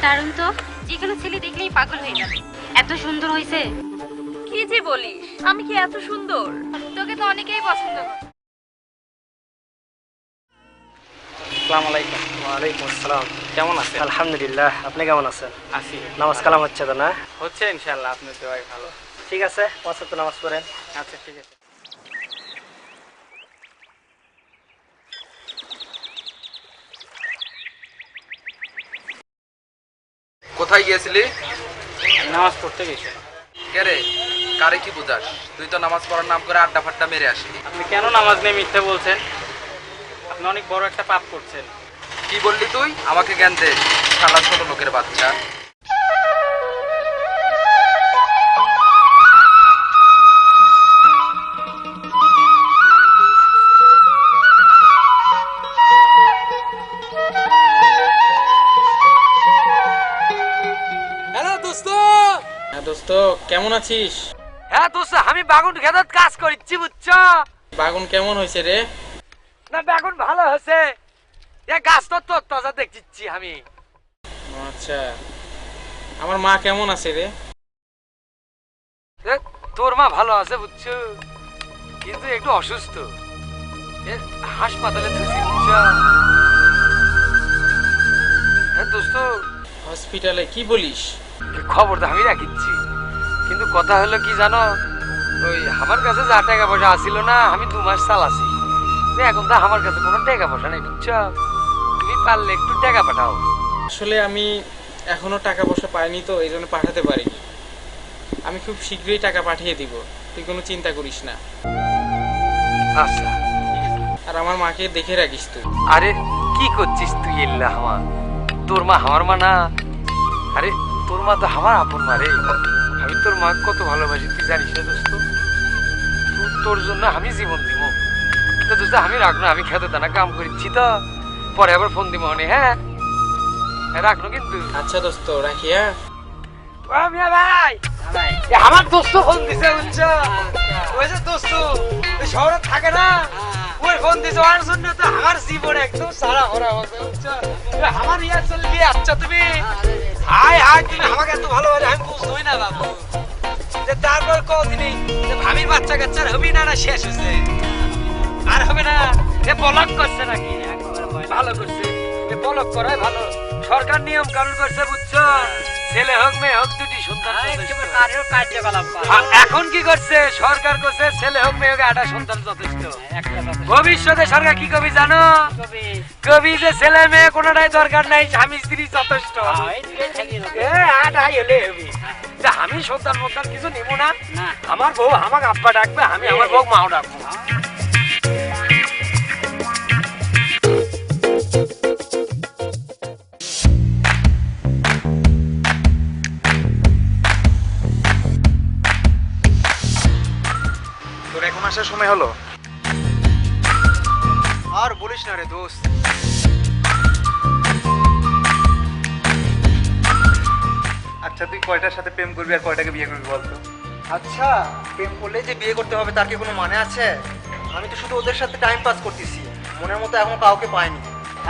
দারুণ তো, যেকোনো ছেলে দেখলেই পাগল হয়ে যাবে। এত সুন্দর হয়েছে। কি যে বলিস, আমি কি এত সুন্দর? তোকে তো অনেকেই পছন্দ করে। আসসালামু আলাইকুম। ওয়ালাইকুম আসসালাম। কেমন আছেন? আলহামদুলিল্লাহ, আপনি কেমন আছেন? আছি। নামাজ কালাম হচ্ছে তো না? হচ্ছে ইনশাআল্লাহ, আপনার দোয়াই ভালো। ঠিক আছে, 5 ওয়াক্ত নামাজ পড়েন। আচ্ছা ঠিক আছে। কোথায় গিয়েছিলি? নামাজ পড়তে গেছি। কে রে, কারে কি বুঝাস? তুই তো নামাজ পড়ার নাম করে আড্ডা ফাড্ডা মেরে আসলি। আপনি কেন নামাজ নিয়ে মিথ্যে বলছেন? আপনি অনেক বড় একটা পাপ করছেন। কি বললি তুই? আমাকে জ্ঞান দে, শালা ছোট লোকের বাচ্চা। হ্যালো দোস্ত। হ্যাঁ দোস্ত, কেমন আছিস? হ্যাঁ দোস্ত, আমি বাগুন খেতত কাজ করছি বুঝছো? বাগুন কেমন হয়েছে রে? না বাগুন ভালো হয়েছে, এ গাছ তো তাজা দেখছি আমি। আচ্ছা, আমার মা কেমন আছে রে? এ, তোর মা ভালো আছে বুঝছো, কিন্তু একটু অসুস্থ। এ, হাসপাতালে ধুছি বুঝছো? হ্যাঁ দোস্ত, হসপিটালে? কি বলিস? খবর তো আমি রাখিচ্ছি, কিন্তু কথা হলো কি জানো, ওই আমার কাছে যা টাকা পয়সা আসিল না, আমি 2 মাস চালাছি, এখন তো আমার কাছে কোনো টাকা পয়সা নেই বুঝছো? তুমি পারলে একটু টাকা পাঠাও। আসলে আমি এখনো টাকা পয়সা পাইনি তো, এই জন্য পাঠাতে পারিনি। আমি খুব শীঘ্রই টাকা পাঠিয়ে দিব, তুই কোনো চিন্তা করিস না। আচ্ছা, আর আমার মাকে দেখে রাখিস তুই। আরে কি করছিস তুই? এল্লা আমার, তোর মা আমার মা না? আরে তোর মা তো আমার আপন মা রে। আমি তোর মা কত ভালোবাসি তুই জানিস না দোস্ত? তোর জন্য আমি জীবন দিব। তো দোস্ত আমি রাখনো, আমি খেতে দানা কাম করছি তো, পরে আবার ফোন দিব মনে। হ্যাঁ রাখনো কিন্তু। আচ্ছা দোস্ত, রাখি। হ্যাঁ ভাই, আমার দোস্ত ফোন দিছে বুঝছো? ওই যে দোস্ত ওই শহরে থাকে না, ওই ফোন দিছে, ওর জন্য তো আমার জীবন একদম সারা ভরা হচ্ছে বুঝছো? আমার ইয়া চলবি। আচ্ছা তুমি হাই হাই, তুমি আমাকে এত ভালোবাসে আমি বুঝতোই না বাবু। যে তারপর কদিনই ভাবির বাচ্চা কাচ্চার হবি না, না শেষ হয়েছে? আর হবে না। এ বলক করছে নাকি? ভালো করছে, এ বলক করাই ভালো। সরকার নিয়ম কানুন করছে বুঝছো, ছেলে হোক মেয়ে হোক দুটি সন্তান যথেষ্ট। এখন কি করছে সরকার? করছে ছেলে হোক মেয়ে হোক একটা সন্তান যথেষ্ট। ভবিষ্যতে সরকার কি কবি জানো? কবি যে ছেলে মেয়ে কোনোটাই দরকার নাই, স্বামী স্ত্রী যথেষ্ট। আমি সন্তান মন্তান কিছু নিব না, আমার বউ আমাকে আব্বা ডাকবে, আমি আমার বউ মাও ডাকবো। তোর এখন আসার সময় হলো? আর বলিস না রে দোস্ত। আচ্ছা তুই কয়টার সাথে প্রেম করবি আর কয়টাকে বিয়ে করবি বলতো? আচ্ছা, প্রেম করলে যে বিয়ে করতে হবে তার কি কোনো মানে আছে? আমি তো শুধু ওদের সাথে টাইম পাস করতেছি, মনের মতো এখন কাউকে পাইনি।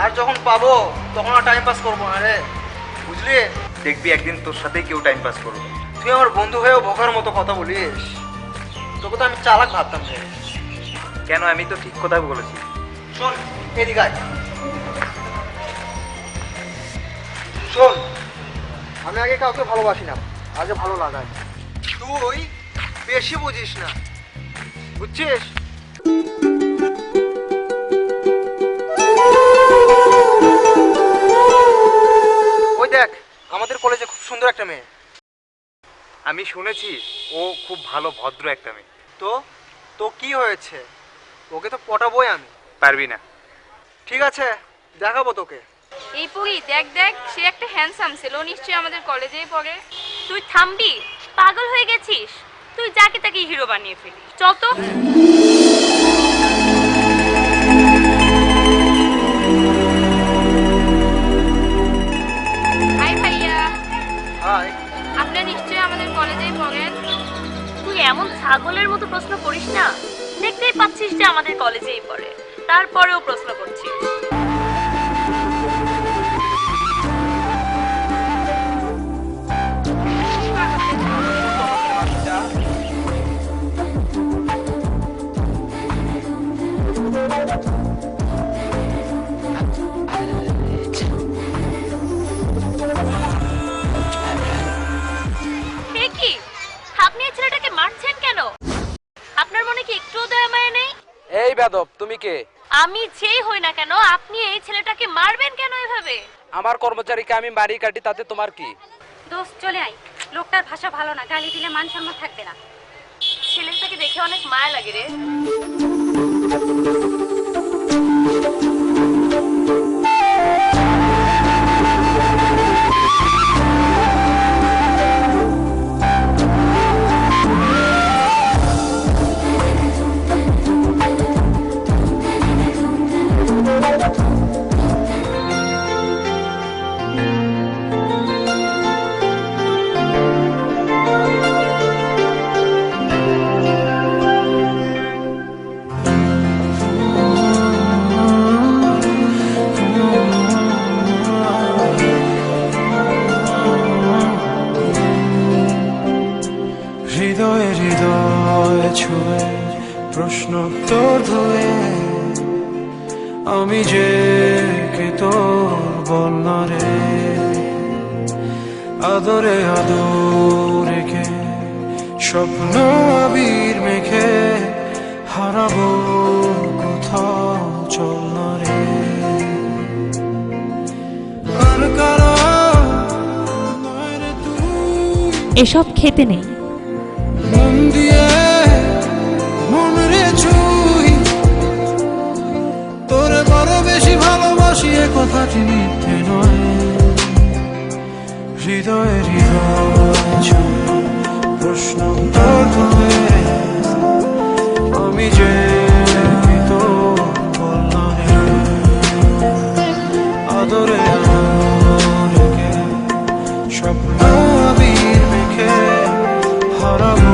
আর যখন পাবো তখন আর টাইম পাস করবো না রে, বুঝলি? দেখবি একদিন তোর সাথেই কেউ টাইম পাস করবে। তুই আমার বন্ধু হয়েও বোকার মতো কথা বলিস। তোকে তো আমি চালাক ভাবতাম রে। কেন, আমি তো ঠিক কথা বলেছি। শোন এদিকে আয়। শোন, আমি আগে কাউকে ভালোবাসি না, আগে ভালো লাগাই। তুই বেশি বুঝিস না, বুঝছিস? ওই দেখ, আমাদের কলেজে খুব সুন্দর একটা মেয়ে। আমি শুনেছি ও খুব ভালো ভদ্র একটা মেয়ে। তো তো কি হয়েছে? ওকে তো পটাবোই আমি। পারবি না? ঠিক আছে, দেখাবো তোকে। এই পরি দেখ দেখ, সে একটা হ্যান্ডসাম ছিল, নিশ্চয়ই আমাদের কলেজেই পড়ে। তুই থামবি? পাগল হয়ে গেছিস? তুই যাকে তাকে হিরো বানিয়ে ফেলিস। চল তো। হাই ভাইয়া। হাই। আপনি নিশ্চয়ই আমাদের কলেজেই পড়েন। তুই এমন ছাগলের মতো প্রশ্ন করিস না, দেখতেই পাচ্ছিস যে আমাদের কলেজেই পড়ে, তারপরেও প্রশ্ন করছিস। সে কি? আপনি এই ছেলেটাকে মারছেন কেন? আপনার মনে কি একটুও দয়া মায়া নেই? এই বেদব, তুমি কে? আমি যেই হই না কেন, আপনি এই ছেলেটাকে মারবেন কেন এভাবে? আমার কর্মচারীকে আমি বাড়ি কাটি, তাতে তোমার কি? দোস্ত চলে আয়, লোকটার ভাষা ভালো না, গালি দিলে মান সম্মান থাকবে না। ছেলেটাকে দেখে অনেক মায়া লাগে রে। হৃদয়ে হৃদয় ছুঁয়ে প্রশ্নোত্তর ধুয়ে আমি যে কে তোর বল না রে, আদরে আদরেকে স্বপ্ন আবির মেখে হারাবো কোথাও, চল না রে। আর কারা নয় রে তুই, এসব খেতে নেই। মন দিয়ে মন রে ছুই, তোরে বড় বেশি ভালোবাসি এ কথাটি মিথ্যে নয়। হৃদয়ে হৃদয় ছুঁয়ে প্রশ্ন তোর ধরে আমি যে তোর বল না রে, আদরে আদরেকে স্বপ্ন আবির মেখে হারাবো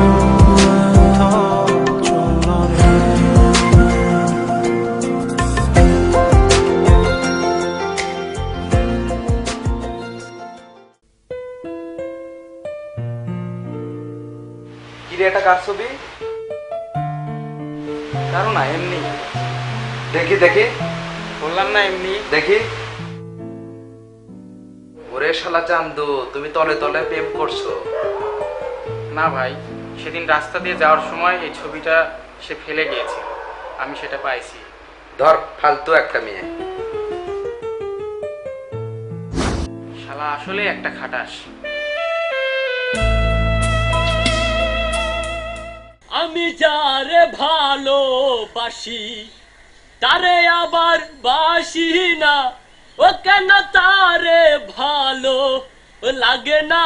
কোথাও, চল না রে। কিরে, এটা কার ছবি? কারণ না, এমনি। দেখি দেখি বললাম না এমনি। দেখি। ওরে শালা চান্দু, তুমি তলে তলে প্রেম করছো। না ভাই, সেদিন রাস্তা দিয়ে যাওয়ার সময় এই ছবিটা সে ফেলে গিয়েছিল, আমি সেটা পাইছি। ধর ফালতু একটা মেয়ে। শালা আসলে একটা খাটাস। আমি যারে ভালোবাসি তারে আবার বাসি না, ও কেন তারে ভালো লাগে না,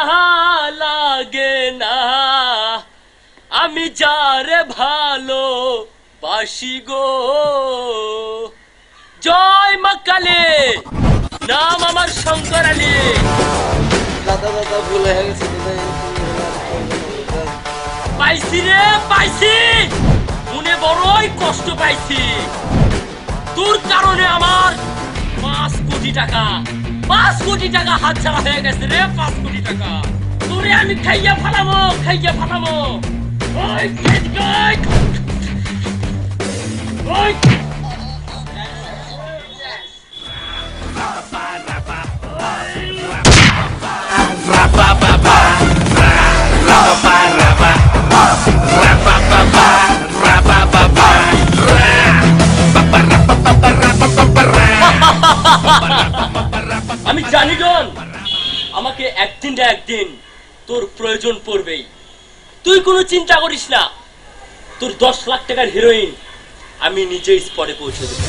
লাগে না। আমি যারে ভালো বাসি গো, জয় মা কালী, নাম আমার শঙ্কর আলী। পাইছি রে পাইছি, মনে বড়ই কষ্ট পাইছি। তোর কারণে আমার 5 কোটি টাকা, 5 কোটি টাকা হাতছাড়া হয়ে গেছে রে, 5 কোটি টাকা। তোরে আমি খাইয়া ফালামো, খাইয়া ফালামো। ওই ওই আমি জানি ডন, আমাকে একদিন না একদিন তোর প্রয়োজন পড়বেই। তুই কোনো চিন্তা করিস না, তোর 10 লাখ টাকার হিরোইন আমি নিজেই স্পটে পৌঁছে দেব।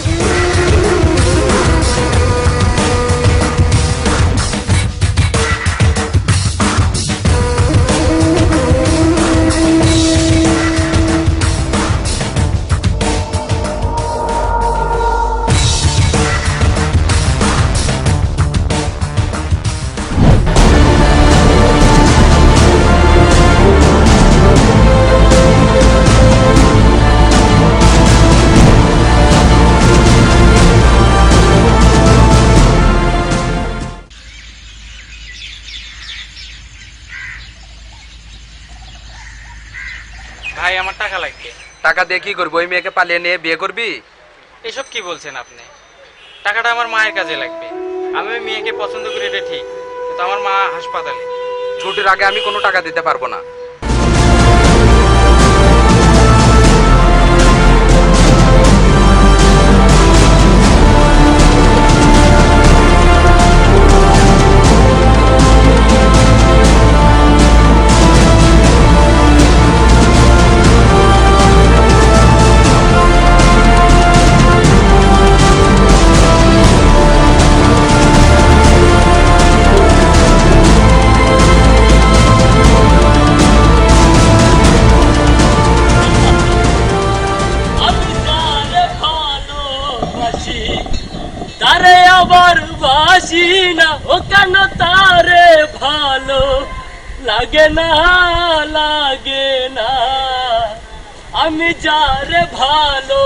ভাই আমার টাকা লাগবে। টাকা দিয়ে কি করবি? ওই মেয়েকে পালিয়ে নিয়ে বিয়ে করবি? এসব কি বলছেন আপনি? টাকাটা আমার মায়ের কাজে লাগবে। আমি ওই মেয়েকে পছন্দ করি, এটা ঠিক, কিন্তু আমার মা হাসপাতালে। ছুটির আগে আমি কোনো টাকা দিতে পারবো না। তারে আবার বাসি না, ও কেন তারে ভালো লাগে না, লাগে না। আমি যারে ভালো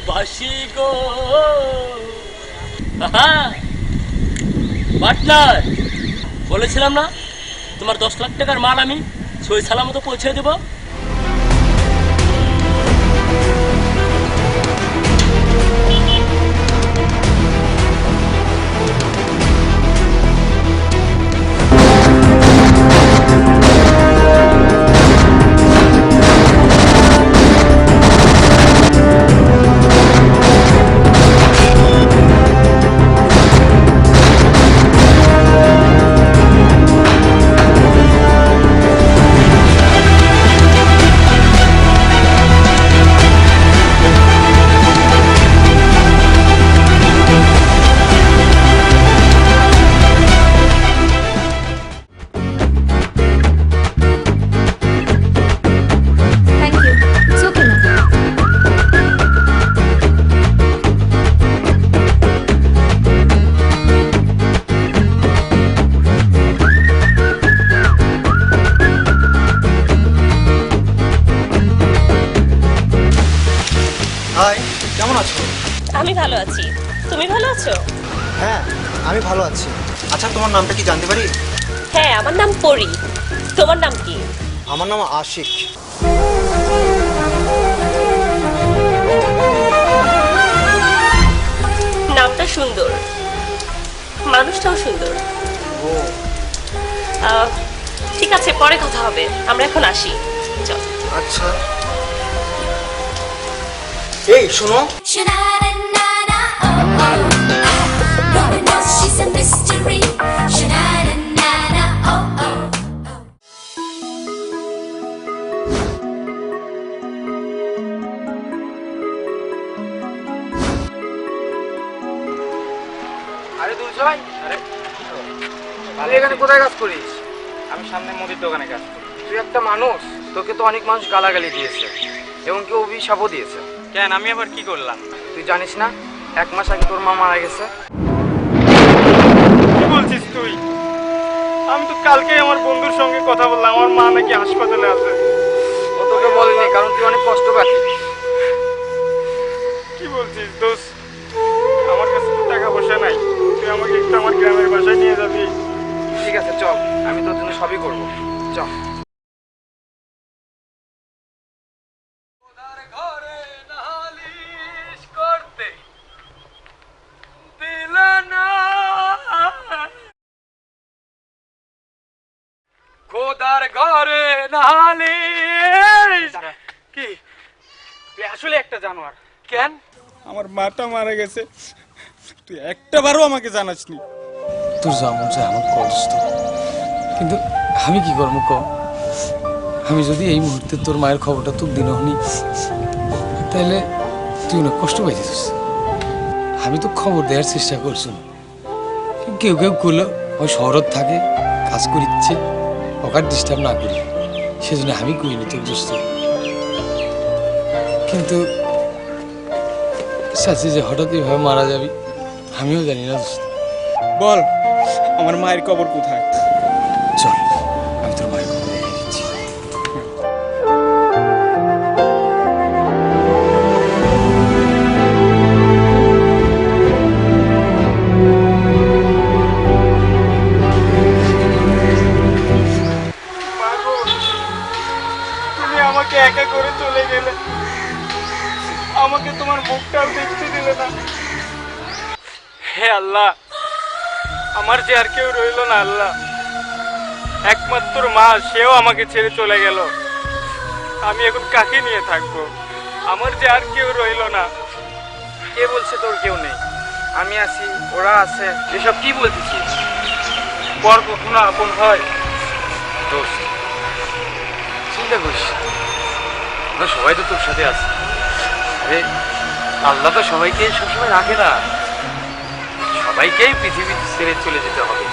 বাসি গো। পার্টনার, বলেছিলাম না তোমার 10 লাখ টাকার মাল আমি সই সালামতো পৌঁছে দেবো। হাই, কেমন আছো? আমি ভালো আছি, তুমি ভালো আছো? হ্যাঁ, আমি ভালো আছি। আচ্ছা, তোমার নামটা কি জানতে পারি? হ্যাঁ, আমার নাম পরি। তোমার নাম কি? আমার নাম আশিক। সুন্দর, মানুষটাও সুন্দর। ঠিক আছে, পরে কথা হবে, আমরা এখন আসি। চল। আচ্ছা এই শোনো, আরে দুলজয়, আরে তুই এখানে কোথায় কাজ করিস? আমি সামনে মুদির দোকানে কাজ করি। তুই একটা মানুষ, তোকে তো অনেক মানুষ গালাগালি দিয়েছে, এমনকি অভিশাপও দিয়েছে। কেন, আমি আবার কি করলাম? তুই জানিস না 1 মাস আগে তোর মা মারা গেছে? কি বলছিস তুই? আমি তো কালকেই আমার বন্ধুর সঙ্গে কথা বললাম, আমার মা নাকি হাসপাতালে আছে। ও তোকে বলেনি, কারণ তুই অনেক কষ্ট পাচ্ছিস। কি বলছিস দোস্ত? আমার কাছে তো টাকা পয়সা নাই, তুই আমাকে একটু আমার গ্রামের বাসায় নিয়ে যাবি? ঠিক আছে চল, আমি তোর জন্য সবই করবো, চল। খোদার ঘরে নালিশ। কি তুই আসলে একটা জানোয়ার? কেন? আমার মাটা মারা গেছে, তুই একটা বারও আমাকে জানাসনি। তোর যেমন চাই আমার কষ্ট, কিন্তু আমি কি করবো ক? আমি যদি এই মুহূর্তে তোর মায়ের খবরটা তোর দিন হনি, তাহলে তুই না কষ্ট পাইছিস। আমি তো খবর দেওয়ার চেষ্টা করছি, কেউ কেউ করলো ওই শহরত থাকে, কাজ করিচ্ছে, ওকার ডিস্টার্ব না করি, সেজন্য আমি করিনি তোর দোস্ত। কিন্তু চাচ্ছি যে হঠাৎ এভাবে মারা যাবি, আমিও জানি না দোস্ত। বল, আমার মায়ের কবর কোথায়? চল, আমি তোর মায়ের খবর দেখে দিচ্ছি। তুমি আমাকে একা করে চলে গেলে, আমাকে তোমার মুখটাও দেখতে দিলে না। হে আল্লাহ, আমার যে আর কেউ রইল না আল্লাহ, একমাত্র মা, সেও আমাকে ছেড়ে চলে গেল। আমি এখন কাকে নিয়ে থাকবো? আমার যে আর কেউ রইল না। কে বলছে তোর কেউ নেই? আমি আছি, ওরা আছে, এসব কি বলতেছিস? পর কখনো আপন হয়? দোস্ত, চিন্তা করিস না, আমরা সবাই তো তোর সাথে আছি। আরে আল্লাহ তো সবাইকে সবসময় রাখে না, সবাইকেই পৃথিবী ছেড়ে চলে যেতে হবে।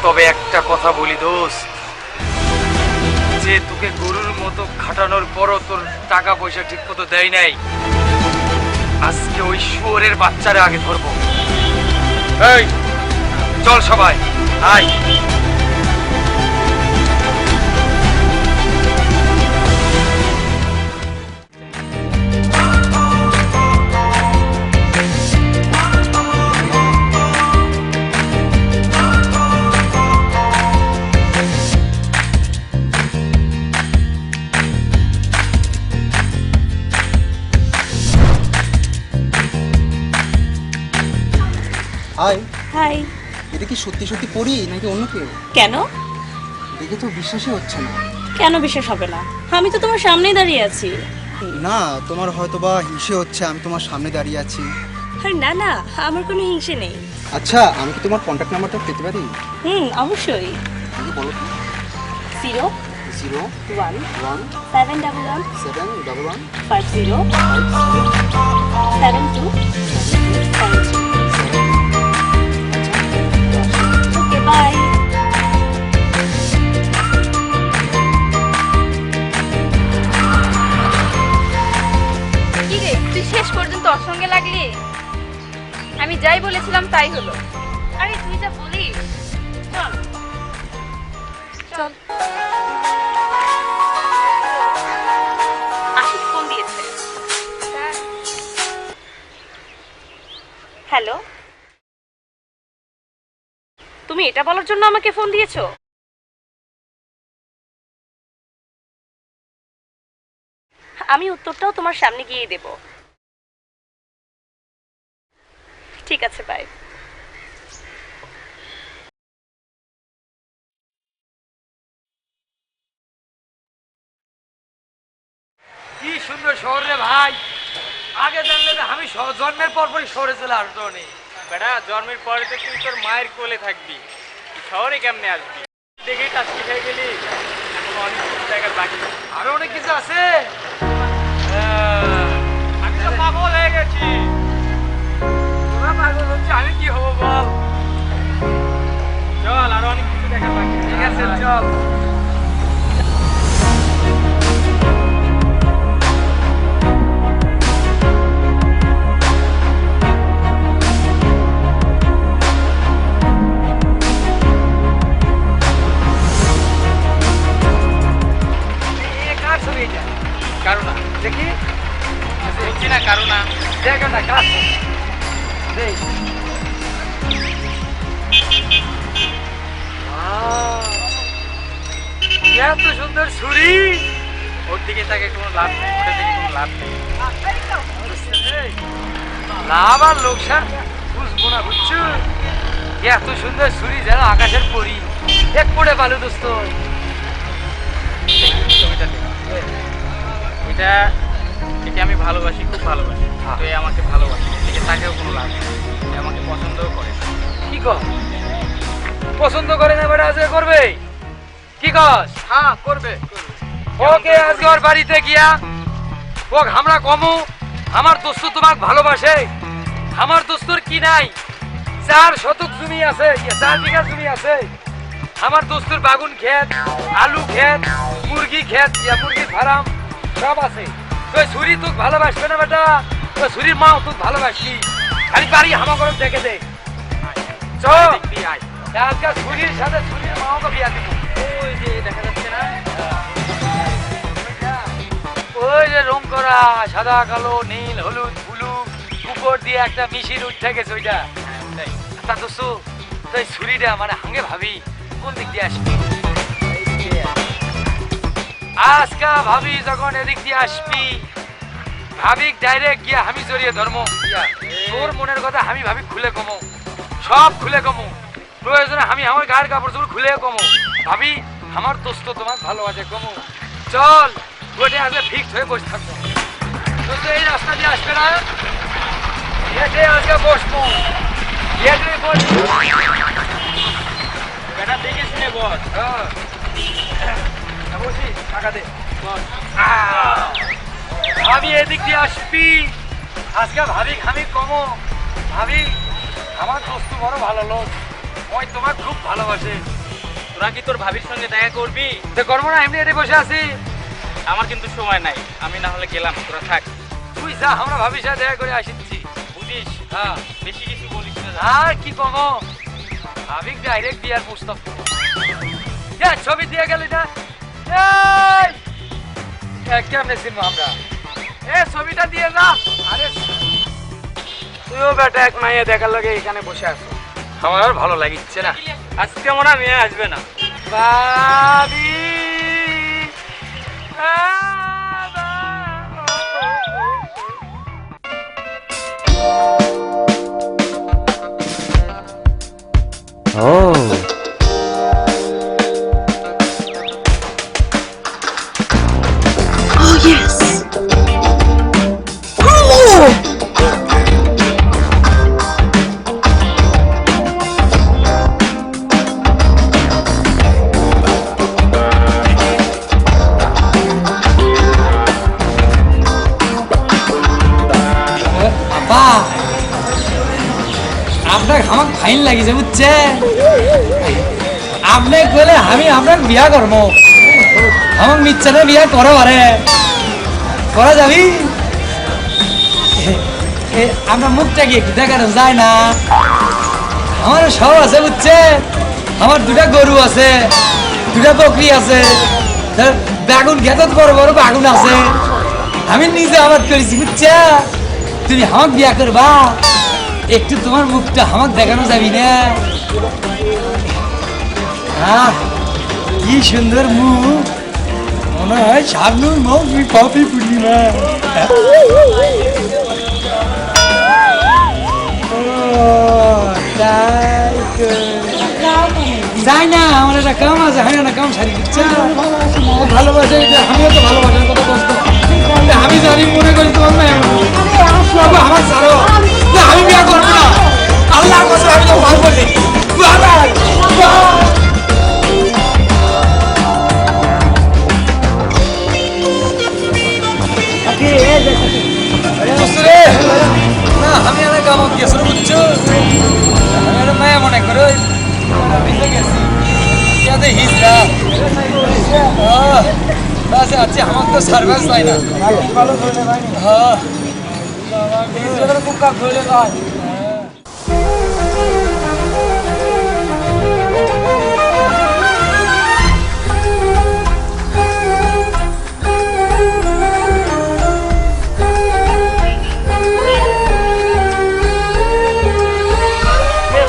তবে একটা কথা বলি দোস্ত, যে তোকে গরুর মতো খাটানোর পরও তোর টাকা পয়সা ঠিক মতো দেয় নাই, আজকে ওই শুয়োরের বাচ্চারা আগে ধরবো। এই চল সবাই, আয়। Hi, hi. এটা কি সত্যি সত্যি পড়ি নাকি অন্য কেউ? কেন? দেখে তো বিশ্বাসই হচ্ছে না। কেন বিশ্বাস হবে না? আমি তো তোমার সামনেই দাঁড়িয়ে আছি। না, তোমার হয়তো বা হিংসে হচ্ছে, আমি তোমার সামনে দাঁড়িয়ে আছি। আরে না না, আমার কোনো হিংসে নেই। আচ্ছা, আমি কি তোমার কন্ট্যাক্ট নাম্বারটা পেতে পারি? অবশ্যই। আমি বলো তো। 0 01 1 711 711 50 72 ওকে, বাই। কি রে, তুই শেষ পর্যন্ত ওর সঙ্গে লাগলি? আমি যাই বলেছিলাম তাই হলো। আরে তুই যা বলিস। চল চল। আশিক ফোন দিয়েছে। হ্যালো, তুমি এটা বলার জন্য আমাকে ফোন দিয়েছো? আমি উত্তরটাও তোমার সামনে গিয়ে দেব। ঠিক আছে, বাই। কি সুন্দর শহর রে ভাই, আগে জানলে তো আমি জন্মের পর পরই শহরে চলে আসতো নি। বেটা জন্মের পরে তো তুই তোর মায়ের কোলে থাকবি, শহরে কেমনে আসবি? দেখেই টাচ শিখে গেলি, এখন অনেক কিছু জায়গার বাকি। আরো অনেক কিছু আছে। আমি তো পাগল হয়ে গেছি। তোরা পাগল হচ্ছে, আমি কি হবো বল? চল, আরো অনেক কিছু দেখার বাকি। ঠিক আছে চল। কারণ দেখি বলছি না, কারণ দেখো না কাজ দেখ। এত সুন্দর ছুরি, ওর দিকে তাকে কোনো লাভ নেই, ওটা থেকে কোনো লাভ নেই। লাভ আর লোকসান বুঝবো না, বুঝছো? এত সুন্দর ছুরি যেন আকাশের পরি, এক পড়ে পালু দোস্ত। ছবিটা দেখ। এটা একে আমি ভালোবাসি, খুব ভালোবাসি। তো এ আমাকে ভালোবাসে, এদিকে তাকেও কোনো লাভ নেই, এ আমাকে পছন্দও করে। কি কর পছন্দ করে না বেটা, আজকে করবে? কি কস? হ্যাঁ করবে। ওকে আজকে ওর বাড়িতে গিয়া ওক আমরা কমু, আমার দোস্ত তোমাকে ভালোবাসে। আমার দোস্তর কি নাই, 4 শতক জমি আছে, 4 বিঘা জমি আছে। আমার দোস্তর বাগুন ক্ষেত, আলু ক্ষেত, মুরগি ক্ষেত, মুরগির ফার্ম সব আছে। তো ছুরি তোকে ভালোবাসবে না বেটা, তো ছুরির মাও তোকে ভালোবাসি। খালি বাড়ি হামা করে দেখে দে। চল দেখবি আয়। আজকে ছুরির সাথে ছুরির মাওকে বিয়া দিব। ওই যে দেখা যাচ্ছে না, ওই যে রং করা সাদা কালো নীল হলুদ ব্লু উপর দিয়ে একটা মিশির উঠে গেছে ওইটা। তা দোস্ত তো এই ছুরিটা মানে হাঙ্গে ভাবি কোন দিক দিয়ে আসবি? আজকা ভাবি যখন এদিক দিয়ে আসবি, ভাবি ডাইরেক্ট গিয়া আমি জড়িয়ে ধর্ম তোর মনের কথা আমি ভাবি খুলে কমো, সব খুলে কমো। প্রয়োজনে আমি আমার গায়ের কাপড় চোপড় খুলে কমো। ভাবি আমার দোস্ত তোমার ভালোবাসে কমো। চল ওটা আজকে ফিক্সড হয়ে বসে থাকবো। দোস্ত এই রাস্তা দিয়ে আসবে না, এতে আজকে বসবো। এতে বসবো। বেটা দেখে শুনে বস। বসি টাকা দে। আমি এদিক দিয়ে আসবি, আজকে ভাবি আমি কমো। ভাবি আমার দোস্ত বড় ভালো লোক, ওই তোমার খুব ভালোবাসে। তোরা কি তোর ভাবির সঙ্গে দেখা করবি? তো করবো না, এমনি এতে বসে আছি। আমার কিন্তু সময় নাই, আমি না হলে গেলাম, তোরা থাক। তুই যা, আমরা ভাবির সাথে দেখা করে আসিচ্ছি। বুঝিস, হ্যাঁ বেশি কিছু বলিস না। আর কি কমো, ভাবি ডাইরেক্ট বিয়ার প্রস্তাব ছবি দিয়ে গেলি না। কেমনে চিনবো আমরা? এ ছবিটা দিয়ে যা। আরে তুইও বেটা এক মাইয়া দেখার লাগে এখানে বসে আছো। আমার আর ভালো লাগিচ্ছে না। আজকে মনে হয় মেয়ে আসবে না। ভাবি আপনার আমার ফাইন লাগিছে বুঝছে। আপনি বলে আমি আপনার বিয়া করবো, আমার মিচ্ছাতে বিয়া করো আরে করা যাবি। আমরা মুখটা কি একটু দেখানো যায় না? আমার সব আছে বুঝছে, আমার 2টা গরু আছে, 2টা বকরি আছে, বেগুন খেতে বড় বড় বেগুন আছে, আমি নিজে আবাদ করেছি বুঝছে। তুমি আমাকে বিয়া করবা, একটু তোমার মুখটা আমাকে দেখানো যাবি না? কি সুন্দর মুখ, মনে হয় শাবনুর মুখ কপি পূর্ণিমা। যাই না, আমার একটা কাম আছে, হয় না কাম সারি দিচ্ছে। ভালোবাসে, আমিও তো ভালোবাসার কথা বলতো। আমি জানি, মনে করি তোমার মেয়ে আমার ছাড়ো, আমি বিয়ে করবো না। আল্লাহ কথা আমি তো ভালো বলি। আমি এলাকা আমার গেছিল বুঝছো, আমি একটা মায়া মনে করো গেছি ইয়াতে হিজরা আছে আমার তো সার্ভিস হয় না। হ্যাঁ খুব কাজ ধরলে নয়।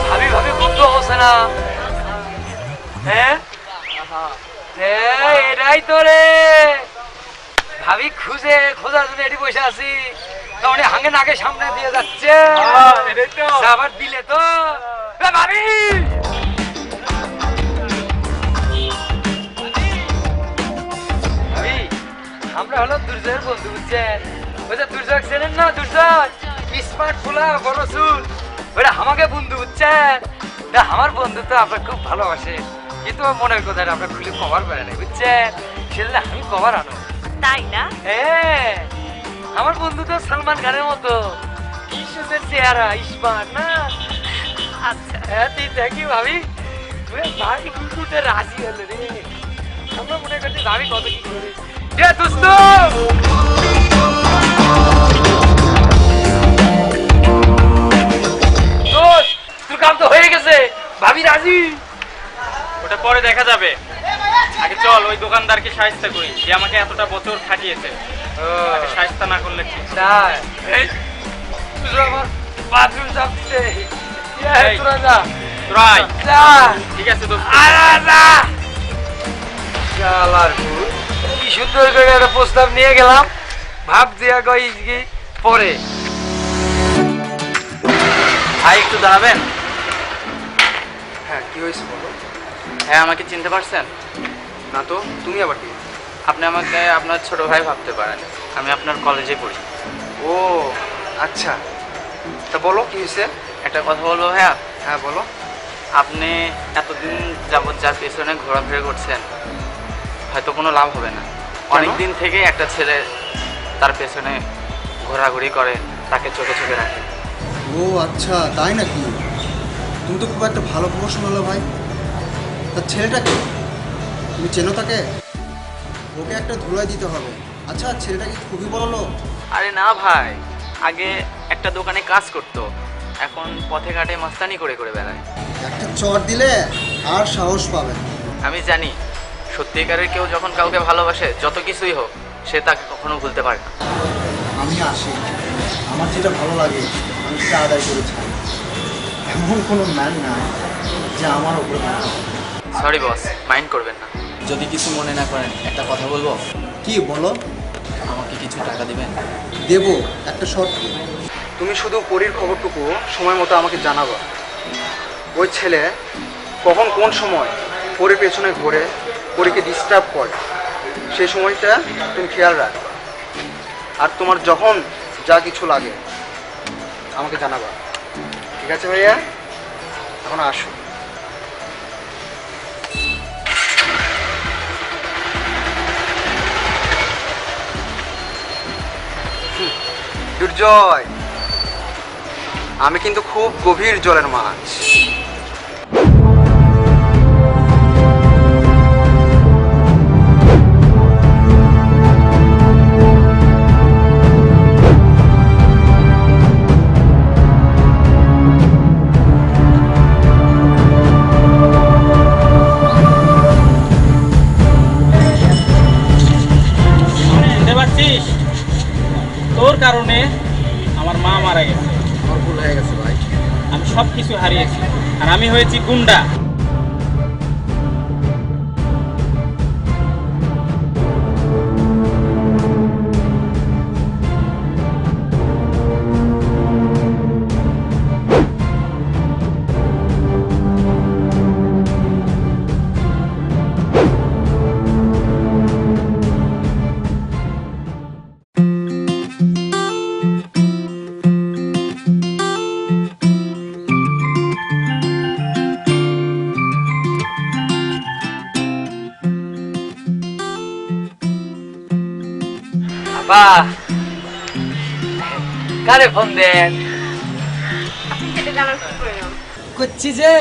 ভাবি ভাবি বন্ধু হচ্ছে না, হ্যাঁ এটাই তো রে ভাবি খোঁজার জন্য এটি বসে আছি। তখন হাঙ্গে নাকে সামনে দিয়ে যাচ্ছে, আবার দিলে তো ভাবি। ভাবি আমরা হলো দুর্জয়ের বন্ধু বুঝছেন, ওই যে দুর্জয় চেনেন না, দুর্জয় স্মার্ট ফুলা বড় চুল, ওটা আমাকে বন্ধু বুঝছেন। আমার বন্ধু তো আপনার খুব ভালোবাসে, কিন্তু মনের কথাটা আপনার খুলে কভার করে নাই বুঝছেন, সেজন্য আমি কভার আনো। তাই না? হ্যাঁ আমার বন্ধু তো সালমান খানের মতো কি সুন্দর চেহারা, স্মার্ট না। আচ্ছা হ্যাঁ তুই দেখি ভাবি, ভাবি কিন্তু রাজি হলো রে। আমরা মনে করছি ভাবি কত কি করে। দোস্ত তোর কাম তো হয়ে গেছে, ভাবি রাজি। ওটা পরে দেখা যাবে, আগে চল ওই দোকানদারকে সাহায্য করি, যে আমাকে এতটা বছর খাটিয়েছে। সাহায্য না করলে ঠিক আমার বাথরুম যাচ্ছে, ঠিক আছে দোস্ত। কি সুন্দর করে একটা প্রস্তাব নিয়ে গেলাম, ভাব দিয়া কই পরে। ভাই একটু দাঁড়াবেন। হ্যাঁ কি হয়েছে বলো? হ্যাঁ আমাকে চিনতে পারছেন? না তো, তুমি আবার কি? আপনি আমাকে আপনার ছোট ভাই ভাবতে পারেন, আমি আপনার কলেজে পড়ি। ও আচ্ছা, তা বলো কি হয়েছে? একটা কথা বলবো ভাইয়া? হ্যাঁ বলো। আপনি এতদিন যাবৎ যার পেছনে ঘোরাফেরা করছেন, হয়তো কোনো লাভ হবে না। অনেক দিন থেকে একটা ছেলে তার পেছনে ঘোরাঘুরি করে, তাকে চোখে চোখে রাখে। ও আচ্ছা তাই নাকি? তুমি তো খুব একটা ভালো প্রফেশনাল ভাই। তা ছেলেটাকে তুমি চেনো তাকে? ওকে একটা ধুলাই দিতে হবে। আচ্ছা ছেলেটা কি খুবই বড় লোক? আরে না ভাই, আগে একটা দোকানে কাজ করতো, এখন পথে ঘাটে মাস্তানি করে করে বেড়ায়। একটা চট দিলে আর সাহস পাবে। আমি জানি সত্যিকারের কেউ যখন কাউকে ভালোবাসে, যত কিছুই হোক সে তাকে কখনো ভুলতে পারে না। আমি আসি, আমার যেটা ভালো লাগে আমি সেটা আদায় করেছি। এমন কোনো ম্যান নাই যে আমার ওপরে ভালো। সরি বস, মাইন্ড করবেন না। যদি কিছু মনে না করেন একটা কথা বলবো। কি বলো? আমাকে কিছু টাকা দিবেন? দেবো, একটা শর্ত। তুমি শুধু পরীর খবরটুকু সময় মতো আমাকে জানাবা। ওই ছেলে কখন কোন সময় পরীর পেছনে ঘুরে পরীকে ডিস্টার্ব করে, সেই সময়টা তুমি খেয়াল রাখ। আর তোমার যখন যা কিছু লাগে আমাকে জানাবা, ঠিক আছে ভাইয়া? এখন আসো। দুর্জয়, আমি কিন্তু খুব গভীর জলের মাছ। বুঝতে পারছিস, তোর কারণে আমার মা মারা গেছে। আমার ভুল হয়ে গেছে ভাই, আমি সব কিছু হারিয়েছি, আর আমি হয়েছি গুন্ডা। বাহ, কারে ফোন দেন? আপনি সেটা জানার কি প্রয়োজন? করছি যে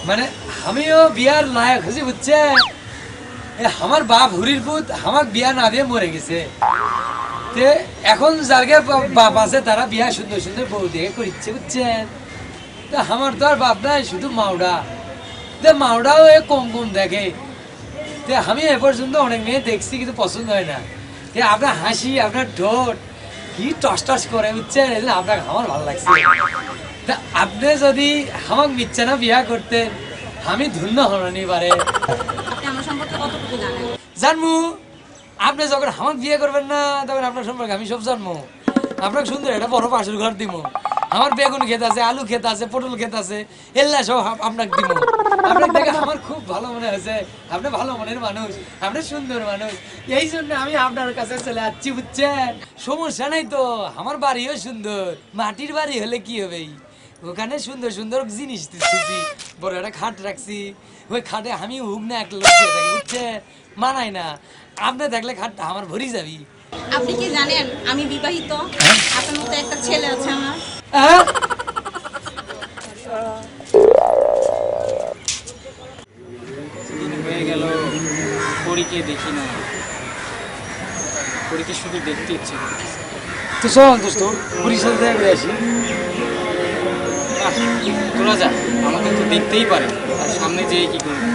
মানে আমিও বিয়ার নায়ক হয়েছি বুঝছে। আমার বাপ হুরির পুত আমার বিয়া না দিয়ে মরে গেছে। তে এখন যারকে বাপ আছে তারা বিয়া সুন্দর সুন্দর বউ দিয়ে করিচ্ছে বুঝছেন। তা আমার তো আর বাপ নাই, শুধু মাওডা। তে মাওডাও কম কম দেখে। তে আমি এ পর্যন্ত অনেক মেয়ে দেখছি কিন্তু পছন্দ হয় না। তে আপনার হাসি, আপনার ঠোঁট কি টস টস করে বুঝছেন, এই জন্য আপনাকে আমার ভালো লাগছে। তা আপনি যদি আমাকে মিথ্যা না বিয়া করতেন আমি ধন্য হলানি পারে। আপনি আমার সম্পর্কে কতটুকু জানেন? জানমু, আপনি যখন আমাকে বিয়ে করবেন না তখন আপনার সম্পর্কে আমি সব জানবো। আপনাকে সুন্দর একটা বড় পাশের ঘর দিব, আমার বেগুন ক্ষেত আছে, আলু ক্ষেত আছে, পটল ক্ষেত আছে, এল্লা সব আপনাকে দিব। আপনাকে দেখে আমার খুব ভালো মনে হয়েছে, আপনি ভালো মনের মানুষ, আপনি সুন্দর মানুষ, এই জন্য আমি আপনার কাছে চলে যাচ্ছি বুঝছেন। সমস্যা নাই তো, আমার বাড়িও সুন্দর, মাটির বাড়ি হলে কি হবে, ওখানে সুন্দর সুন্দর জিনিস দিচ্ছি, বড় একটা খাট রাখছি, ওই খাটে আমি হুক না এক লোক শুয়ে থাকি বুঝছেন, মানাই না। আপনি দেখলে খাটটা আমার ভরি যাবি। আপনি কি জানেন আমি বিবাহিত? আপনার মতো একটা ছেলে আছে আমার। হ্যাঁ? দিন হয়ে গেল পরীকে দেখি না, পরীকে শুধু দেখতে ইচ্ছে করতেছে। তো চল দোস্ত পরিষদ দেখা করে আসি। আহ, তোরা যা, আমাকে তো দেখতেই পারে, আর সামনে যেয়ে কি করবো?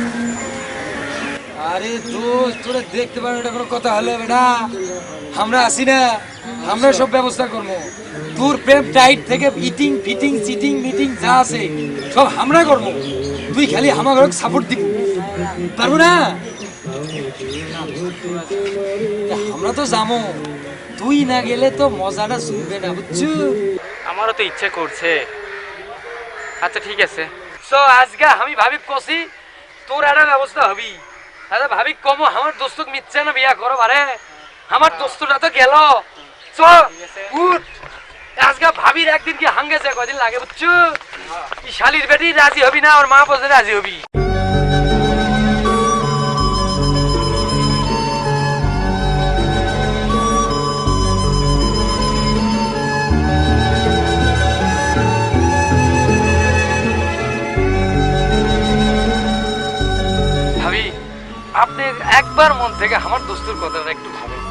আরে দোস্ত তোরা দেখতে পারো, এটা কোনো কথা হলো বেটা? আমরা আসি না, আমরা সব ব্যবস্থা করবো। তোর প্রেম টাইট থেকে ইটিং ফিটিং চিটিং মিটিং যা আছে সব আমরা করবো, তুই খালি আমাকে সাপোর্ট দিবি, পারবো না? আমরা তো যাবো, তুই না গেলে তো মজাটা শুনবে না বুঝছো। আমারও তো ইচ্ছে করছে। আচ্ছা ঠিক আছে, সো আজকে আমি ভাবি কষি তোর একটা ব্যবস্থা হবি। আরে ভাবি কমো আমার দোস্তক মিথ্যা না বিয়া করো বারে, আমার দোস্তটা তো গেল। চো উঠ, আজকে ভাবির একদিন কি হাঙ্গেছে কদিন লাগে বুঝছো। এই শালির বেটি রাজি হবি না, ওর মা পর্যন্ত রাজি হবি। ভাবি আপনি একবার মন থেকে আমার দোস্তের কথাটা একটু ভাবেন।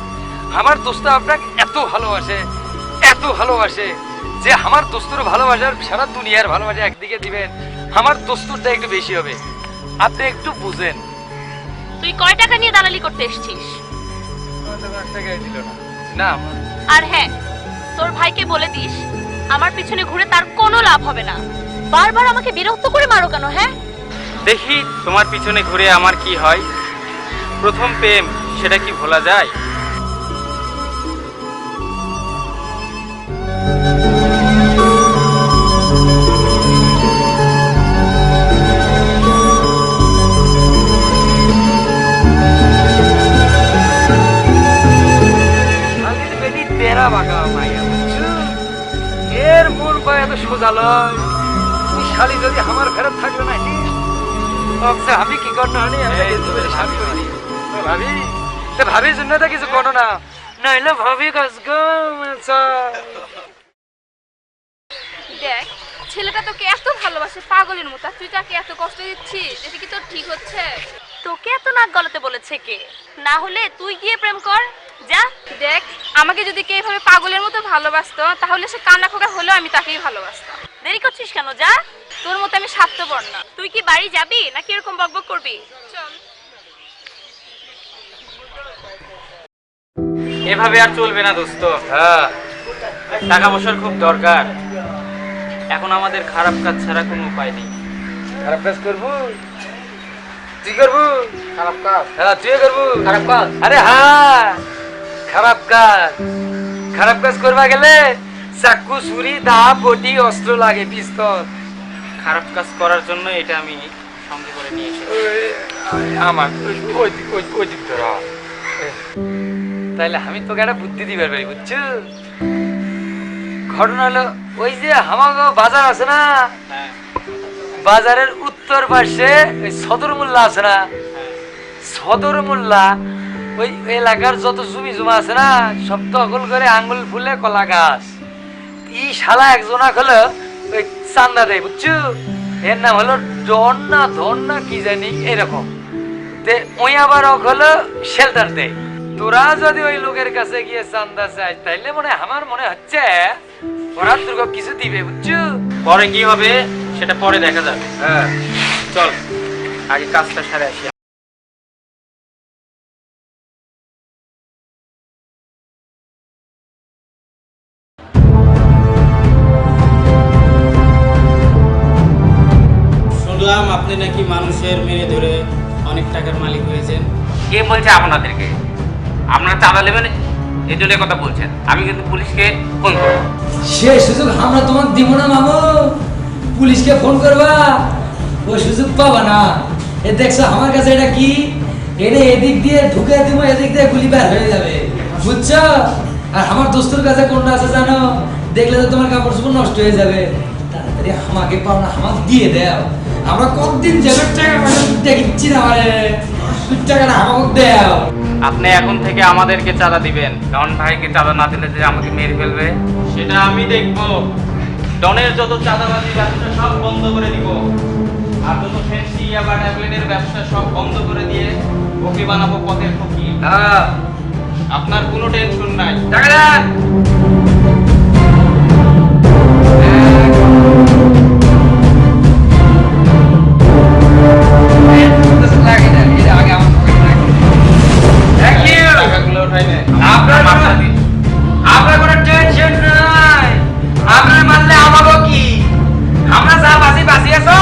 আমার দোস্ত আপনাকে এত ভালোবাসে, এত ভালোবাসে যে আমার দোস্তর ভালোবাসার সারা দুনিয়ার ভালোবাসা একদিকে দিবেন, আমার দোস্তরটা একটু বেশি হবে, আপনি একটু বুঝেন। তুই কয় টাকা নিয়ে দালালি করতে এসেছিস? না আর হ্যাঁ, তোর ভাইকে বলে দিস আমার পিছনে ঘুরে তার কোনো লাভ হবে না। বারবার আমাকে বিরক্ত করে মারো কেন? হ্যাঁ, দেখি তোমার পিছনে ঘুরে আমার কি হয়। প্রথম প্রেম, সেটা কি ভোলা যায়? শালির বেটি তেরা বাঁকা মাইয়া বুঝছো, এর মন পায় এত সোজা লয়। তুই শালি যদি আমার ফেরত থাকবে না তবে আমি কি করবো? ভাবি ভাবির জন্য তো কিছু করো না, নইলে ভাবি কাজ দেখ, ছেলেটা তোকে এত ভালোবাসে পাগলের মতো, আর তুই তাকে এত কষ্ট দিচ্ছিস, এটা কি তোর ঠিক হচ্ছে? তোকে এত নাক গলাতে বলেছে কে? না হলে তুই গিয়ে প্রেম কর, যা। দেখ, আমাকে যদি কেউ এভাবে পাগলের মতো ভালোবাসতো তাহলে সে কান্না খোকা হলেও আমি তাকেই ভালোবাসতাম। দেরি করছিস কেন? যা। তোর মতো আমি স্বার্থপর না। তুই কি বাড়ি যাবি নাকি এরকম বকবক করবি? চল। এভাবে আর চলবে না দোস্ত। হ্যাঁ, টাকা পয়সার খুব দরকার, এখন আমাদের খারাপ কাজ ছাড়া কোনো উপায় নেই। খারাপ কাজ করবো? তুই করবো খারাপ কাজ? হ্যাঁ তুই করবো খারাপ কাজ? আরে হ্যাঁ, খারাপ কাজ। খারাপ কাজ করবা গেলে চাকু ছুরি দা বটি অস্ত্র লাগে, পিস্তল। খারাপ কাজ করার জন্য এটা আমি সঙ্গে করে নিয়ে এসেছি। আমার ওই দিক ধরা, তাইলে আমি তোকে একটা বুদ্ধি দিবার পারি বুঝছো। ঘটনা হলো ওই যে হামাগো বাজার আছে না, হ্যাঁ বাজারের উত্তর পাশে সদর মোল্লা আছে না, সদর মোল্লা ওই এলাকার যত জমি জমা আছে না সব দখল করে আঙ্গুল ফুলে কলা গাছ। ই শালা একজনা হলো ওই চান্দা দেয় বুঝছো, এর নাম হলো ধর্না কি জানি এরকম। তে ওই আবার হলো শেল্টার দেয়। তোরা যদি ওই লোকের কাছে গিয়ে চান্দা চাই তাইলে আমার মনে হচ্ছে ওরা দুর্গ কিছু দিবে বুঝছো। পরে কি হবে সেটা পরে দেখা যাবে। হ্যাঁ চল আগে কাজটা সারে আসি। শুনলাম আপনি নাকি মানুষের মেরে ধরে অনেক টাকার মালিক হয়েছেন। কে বলছে আপনাদেরকে? আপনারা চাঁদা নেবেন এই জন্য কথা বলছেন। আমি কিন্তু পুলিশকে ফোন করবো। সে সুযোগ আমরা তোমাকে দিব না মামু। পুলিশকে ফোন করবা, ওই সুযোগ পাবা না। এ দেখছো আমার কাছে এটা কি, এটা এদিক দিয়ে ঢুকে দিব, এদিক দিয়ে গুলি বের হয়ে যাবে বুঝছো। আর আমার দোস্তের কাছে কোনটা আছে জানো, দেখলে তো তোমার কাপড় চোপড় নষ্ট হয়ে যাবে। তাড়াতাড়ি আমাকে পাও না, আমাকে দিয়ে দাও। আমরা কতদিন জেলের টাকা দেখিচ্ছি না, আমারে টাকাটা আমাকে দাও। আপনি এখন থেকে আমাদেরকে চাঁদা দিবেন। ডন ভাইকে চাঁদা না দিলে যে আমাকে মেরে ফেলবে সেটা আমি দেখব। ডনের যত চাঁদাবাজি ব্যবসা সব বন্ধ করে দিব, আর যত ফ্যান্সি বা ট্যাবলেটের ব্যবসা সব বন্ধ করে দিয়ে ওকে বানাবো পথের ফকির। আপনার কোনো টেনশন নাই। টাকা দেন। টাকাগুলো উঠাই নেয়। আপনার কোনো টেনশন নাই, আপনার মানলে আমারও কি, আমরা যা বাঁচি আছো।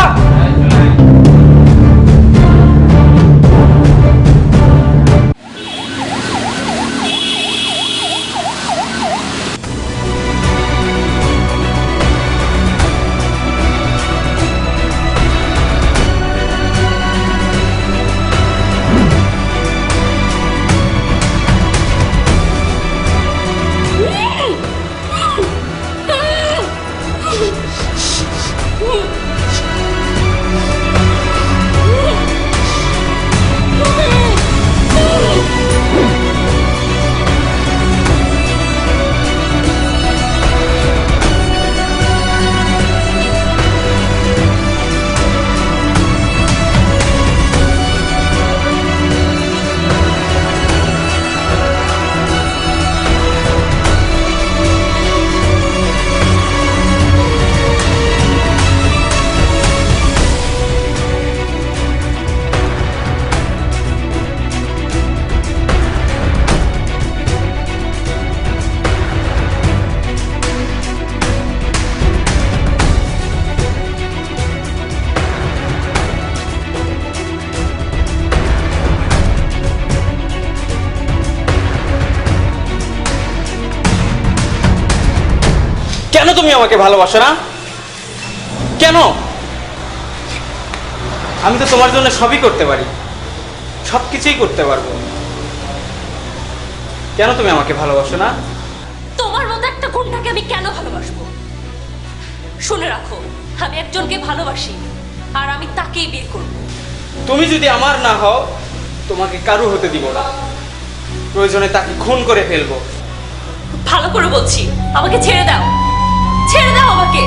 কেন তুমি আমাকে ভালোবাসো না? কেন? আমি তো তোমার জন্য সবই করতে পারি, সবকিছুই করতে পারবো। কেন তুমি আমাকে ভালোবাসো না? তোমার মতো একটা গুন্ডাকে আমি কেন ভালোবাসবো? শুনে রাখো, আমি একজনকে ভালোবাসি আর আমি তাকেই বিয়ে করব। তুমি যদি আমার না হও তোমাকে কারু হতে দিব না, প্রয়োজনে তাকে খুন করে ফেলবো। ভালো করে বলছি, আমাকে ছেড়ে দাও, ছেড়ে দাও আমাকে।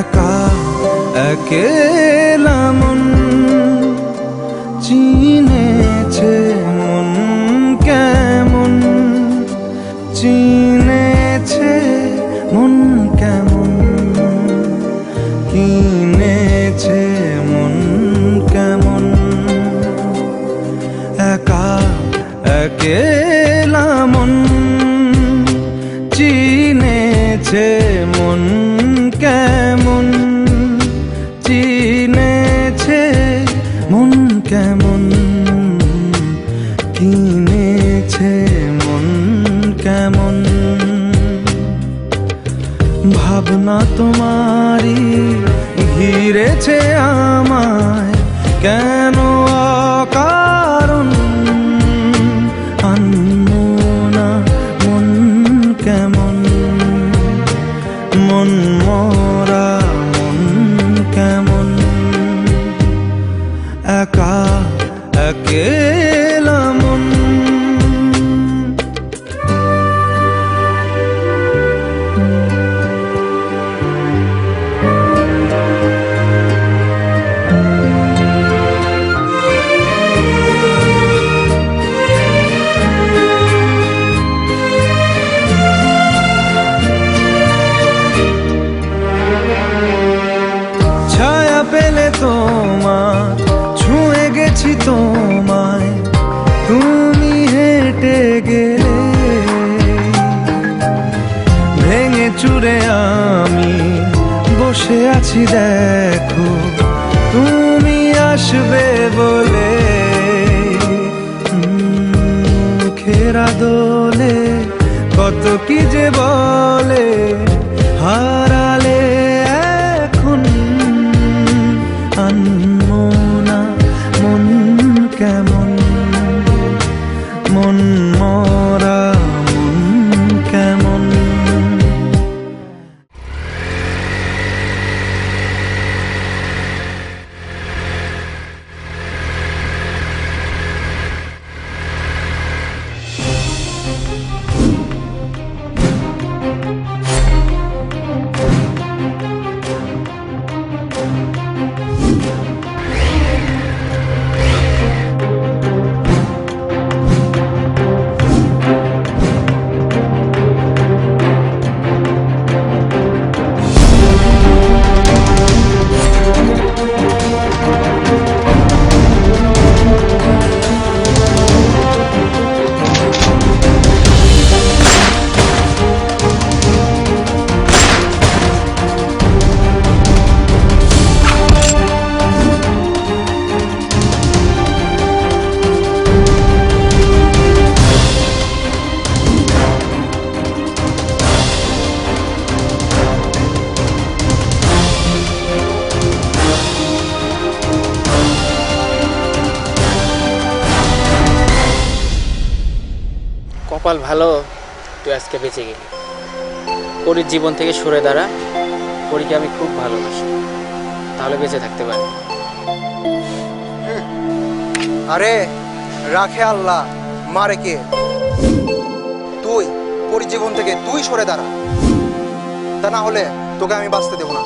একা একেলা মন চিনেছে মন কেমন, চিনেছে মন কেমন, কিনেছে মন কেমন। একা একেলা মন চিনেছে মন ঘিরেছে মন কেমন, ভাবনা তোমারই ঘিরেছে আমায় কেন অকারণ, আনমনা মন কেমন, মন মরা মন কেমন, একা একেলা মন। ছায়া পেলে তোমার ছুঁয়ে গেছি তোমায়, তুমি হেঁটে গেলে ভেঙে চুরে আমি বসে আছি দেখো, তুমি আসবে বলে মুখেরা দোলে কত কি যে বলে, হারালে এখন আনমনা মন কেমন, মন মরা মন কেমন। কপাল ভালো, তুই আজকে বেঁচে গেলি। পরীর জীবন থেকে সরে দাঁড়া, পরীকে আমি খুব ভালোবাসি, তাহলে বেঁচে থাকতে পারি। আরে রাখে আল্লাহ, মারে কে? তুই পরিজীবন থেকে তুই সরে দাঁড়া, তা না হলে তোকে আমি বাঁচতে দেবো না।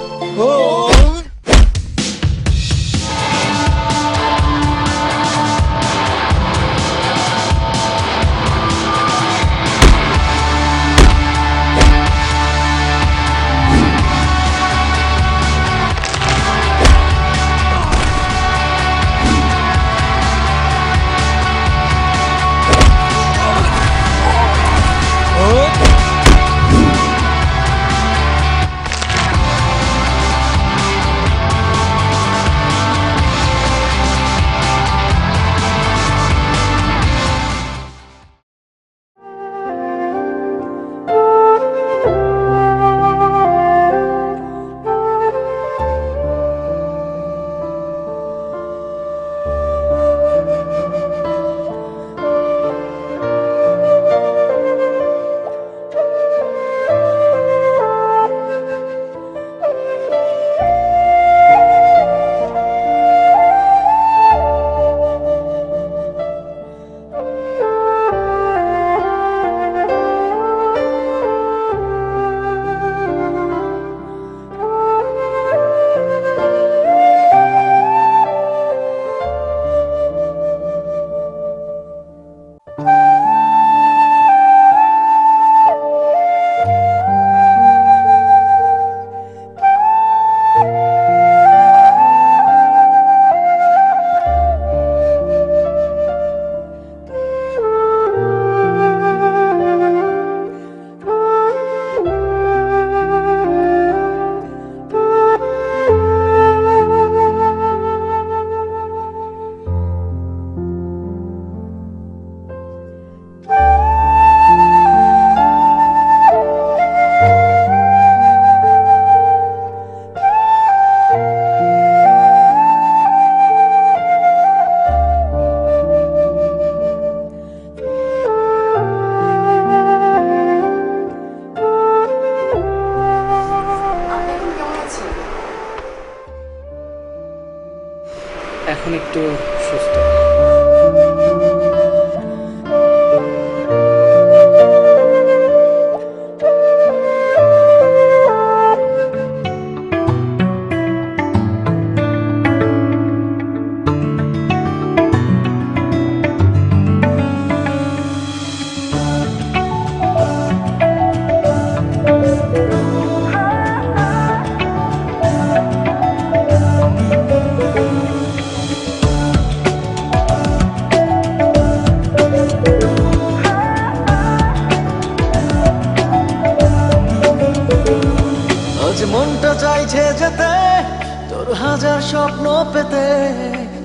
স্বপ্ন পেতে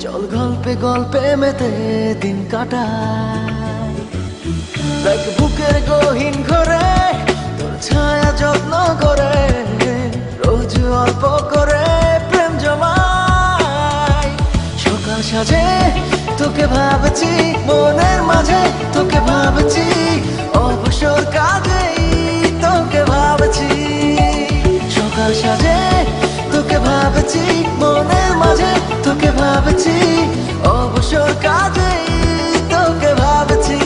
চল গল্পে গল্পে মেতে দিন কাটাই। দেখ বুকের গহীন ঘরে তোর ছায়া যত্ন করে রোজ অল্প করে প্রেম জমাই। সকাল সাজে তোকে ভাবছি মনের মাঝে, তোকে ভাবছি অবসর কাজেই তোকে ভাবছি। সকাল সাজে তোকে ভাবছি মনের মাঝে, তোকে ভাবছি অবসর কাজেই তোকে ভাবছি।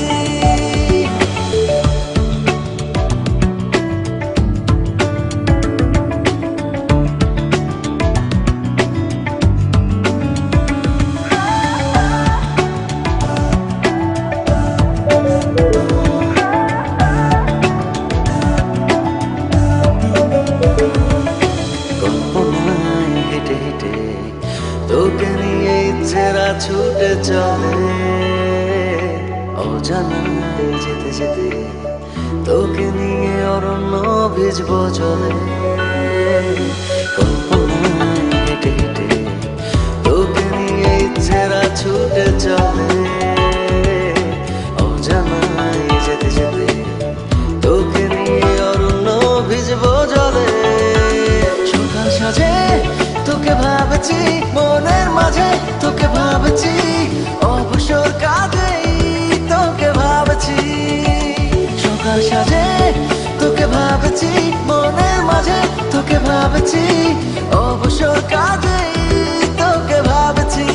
কল্পনায় হেঁটে হেঁটে তোকে নিয়ে ইচ্ছেরা ছুটে চলে, অজানায় যেতে যেতে তোকে নিয়ে অরণ্য ভিজব চলে। কল্পনায় হেঁটে হেঁটে তোকে নিয়ে ইচ্ছেরা ছুটে চলে, অজানায় যেতে যেতে তোকে নিয়ে অরণ্য ভিজব জলে। সকাল সাজে তোকে ভাবছি মনের মাঝে, তোকে ভাবছি অবসর কাজেই তোকে ভাবছি। সকাল সাজে তোকে ভাবছি মনের মাঝে, তোকে ভাবছি অবসর কাজেই তোকে ভাবছি।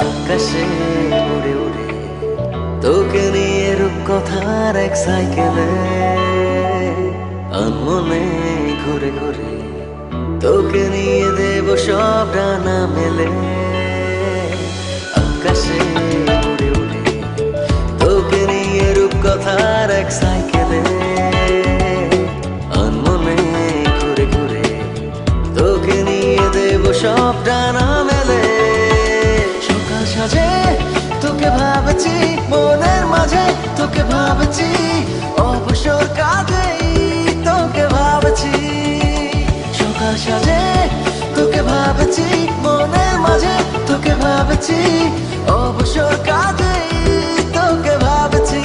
আকাশে উড়ে উড়ে তোকে নিয়ে রূপকথার এক সাইকেলে, আনমনে ঘুরে ঘুরে তোকে নিয়ে দেব সব ডানা মেলে। আকাশে উড়ে উড়ে তোকে নিয়ে রূপকথার এক সাইকেলে, আনমনে ঘুরে ঘুরে তোকে নিয়ে দেব সব ডানা মেলে। সকাল সাজে তোকে ভাবছি মনের মাঝে, তোকে ভাবছি অবসর কাজেই তোকে ভাবছি। সকাল সাজে তোকে ভাবছি মনের মাঝে, তোকে ভাবছি অবসর কাজেই তোকে ভাবছি।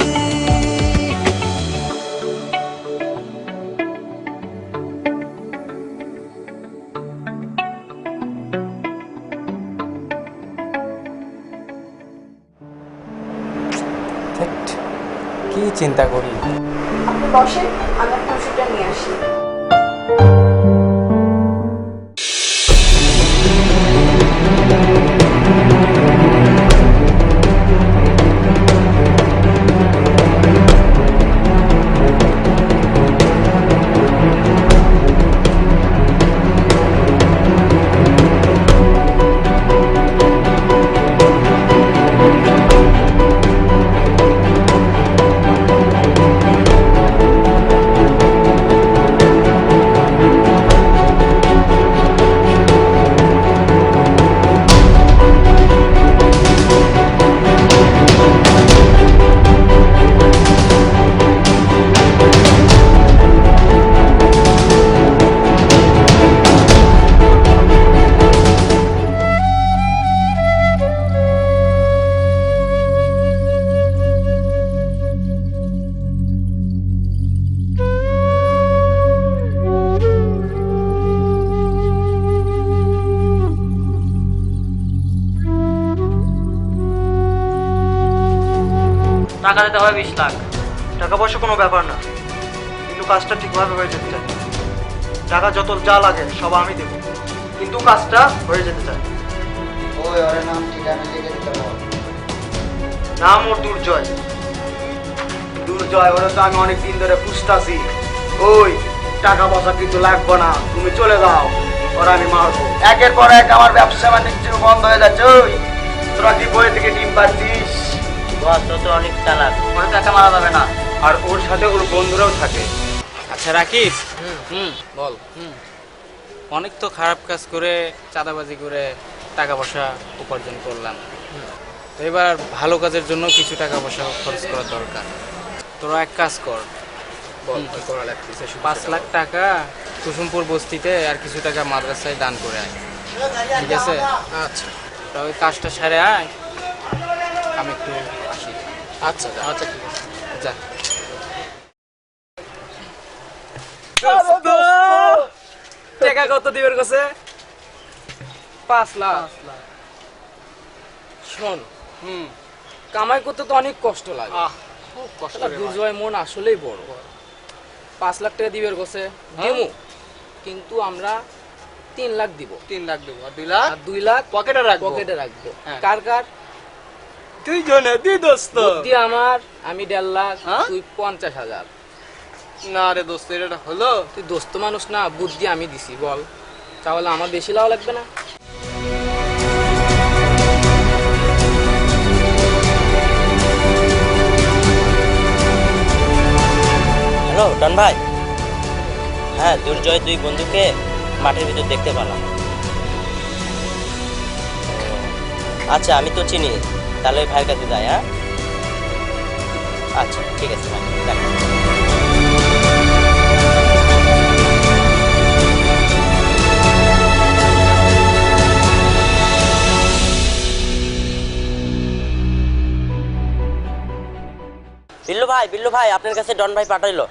কি চিন্তা করি। আপনি বসেন, আমি আপনার ওষুধটা নিয়ে আসি। টাকা দিতে হবে 20 লাখ। টাকা পয়সা কোনো ব্যাপার না, কিন্তু কাজটা ঠিকভাবে হয়ে যেতে চাই। টাকা যত যা লাগে সব আমি দেবো, কিন্তু কাজটা হয়ে যেতে চাই। ওই ওর নাম ঠিকানা লিখে দিতে হবে। নাম ওর দুর্জয়। দুর্জয়, ওরা তো আমি অনেক দিন ধরে খুঁজতাছি। ওই টাকা পয়সা কিছু লাগবে না, তুমি চলে যাও, ওরা আমি মারবো। একের পর এক আমার ব্যবসা বাণিজ্য বন্ধ হয়ে যাচ্ছে। ওই তোরা কি বই থেকে ডিম পাচ্ছিস? বস তো অনেক চালাক, ওরা টাকা মারা যাবে না। আর ওর সাথে ওর বন্ধুরাও থাকে। আচ্ছা রাকিব, বল। অনেক তো খারাপ কাজ করে চাঁদাবাজি করে টাকা পয়সা উপার্জন করলাম, তো এবার ভালো কাজের জন্য কিছু টাকা পয়সা খরচ করার দরকার। তোরা এক কাজ কর, বল কি করা লাগতেছে? 5 লাখ টাকা কুসুমপুর বস্তিতে আর কিছু টাকা মাদ্রাসায় দান করে আয়, ঠিক আছে? আচ্ছা তা ওই কাজটা সেরে আয়, আমি একটু আসি। আচ্ছা আচ্ছা ঠিক আছে। যা। টাকা কত দিবের কাছে? 5 লাখ। শোন, কামাই করতে তো অনেক কষ্ট লাগে। খুব কষ্ট শালা দুর্জয় মন আসলেই বড়। 5 লাখ টাকা দিবের কাছে দেবো, কিন্তু আমরা 3 লাখ দিব। 3 লাখ দেবো আর 2 লাখ আর 2 লাখ পকেটে রাখবো। পকেটে রাখবো। হ্যাঁ। কার কার? দুইজনে দুই দোস্ত। বুদ্ধি আমার, আমি 1.5 লাখ, হ্যাঁ? তুই 50,000। না রে দোস্ত, এটা হলো? তুই দোস্ত মানুষ না, বুদ্ধি আমি দিছি, বল তাহলে আমার বেশি লাভ লাগবে না? হ্যালো ডন ভাই, হ্যাঁ দুর্জয় 2 বন্ধুকে মাঠের ভিতর দেখতে পেলাম। আচ্ছা আমি তো চিনি, তাহলে ওই ভাইয়ের কাছে যাই। হ্যাঁ আচ্ছা ঠিক আছে ভাই, দেখো। বিল্লু ভাই আপনার কাছে ডন ভাই পাঠাইলো।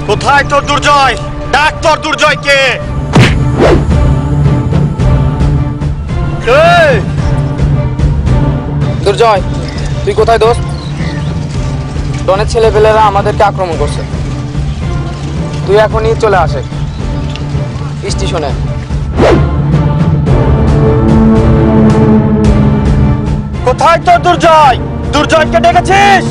কোথায় তোর দুর্জয়? ডাক তোর দুর্জয়কে। দুর্জয়, তুই কোথায় দোস্ত? ডনের ছেলেপেলেরা আমাদেরকে আক্রমণ করছে, তুই এখনই চলে আসে স্টেশনে। কোথায় তোর দুর্জয়? দুর্জয়কে ডেকেছিস?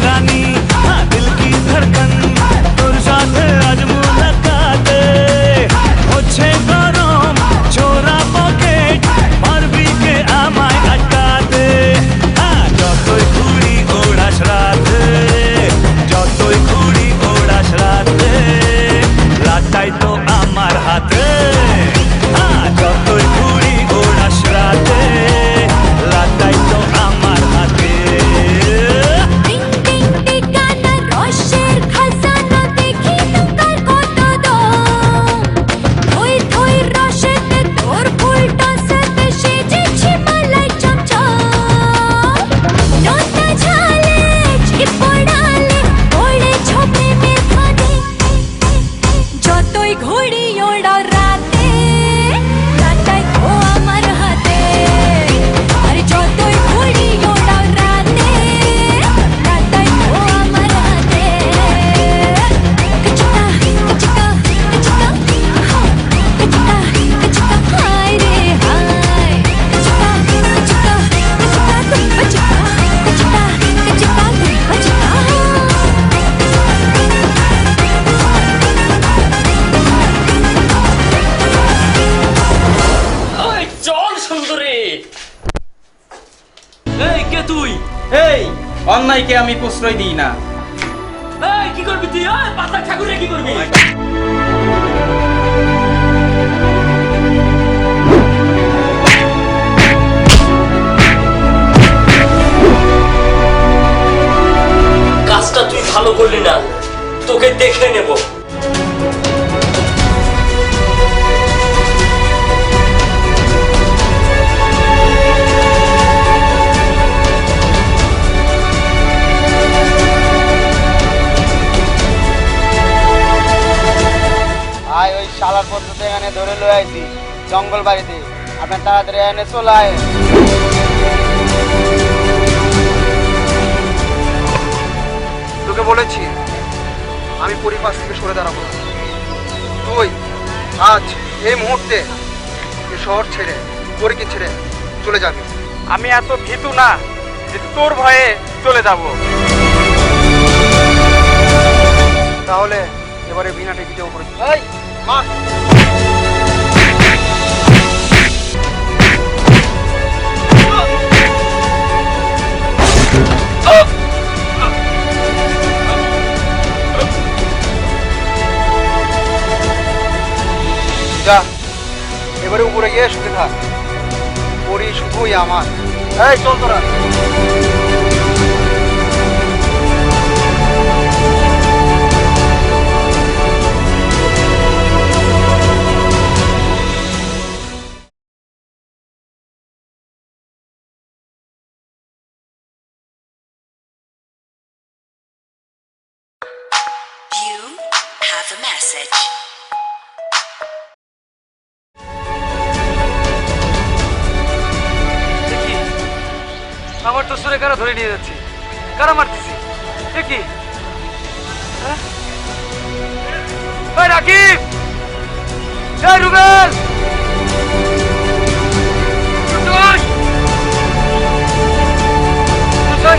রানী হ্যাঁ দিল কি ধড়কন তোর সাথে আজ মুলাকাতে হচ্ছে গরম ছোরা পকেট পারবি কে আমায় আটকাতে হ্যাঁ যতই ঘুড়ি ওড়াস রাতে যতই ঘুড়ি ওড়াস রাতে রাতটাই তো আমার হাতে হ্যাঁ যতই ঘুড়ি ওড়াস রাতে রাতটাই তো আমার হাতে টিং টিং টিকানা রসের খাজানা দেখি তোর কত দম থই থই রসেতে তোর ফুলটা সাথে সেজেছি মালাই চমচম নোটা ঝালে কি পড়ালে ওড়ে ঝোপে মে ফানে যতই ঘুড়ি ওড়াও রাতে রাতটাই তো আমার হাতে আরে যতই ঘুড়ি ওড়াও রাতে রাতটাই তো আমার হাতে কচিকা কচিকা কচিকা কচিকা কচিকা হায় রে হায় কচিকা কচিকা কচিকা কচিকা কচিকা কচিকা ওই চল সুন্দরী। এই কে তুই? এই অন্যায়কে আমি প্রশ্রয় দিই না। এই কি করবি তুই? ওই পাতা ঠাকুরে কি করবি? কাজটা তুই ভালো করলি না, তোকে দেখে নেব। আয় ওই শালার পদ্ধতি এখানে ধরে লয়ে আইছি জঙ্গল বাড়িতে আপনার তাড়াতাড়ি এনে চলে আয় তোকে বলেছি আমি পরিপাশ থেকে সরে দাঁড়াবো না। তুই আজ এই মুহূর্তে এই শহর ছেড়ে পরীকে ছেড়ে চলে যাবি। আমি এত ভীতু না যে তোর ভয়ে চলে যাব। তাহলে এবারে বিনা টিকিটে উপরে এই মার যা এবারে উপরে গিয়ে শুতে থাক পরি শুধুই আমার এই চল তোরা You have a message. দেখি আমার তো সুরে কারা ধরে নিয়ে যাচ্ছে কারা মারতেছি দেখি ওই রাকিব এই রুবেল তুই তুই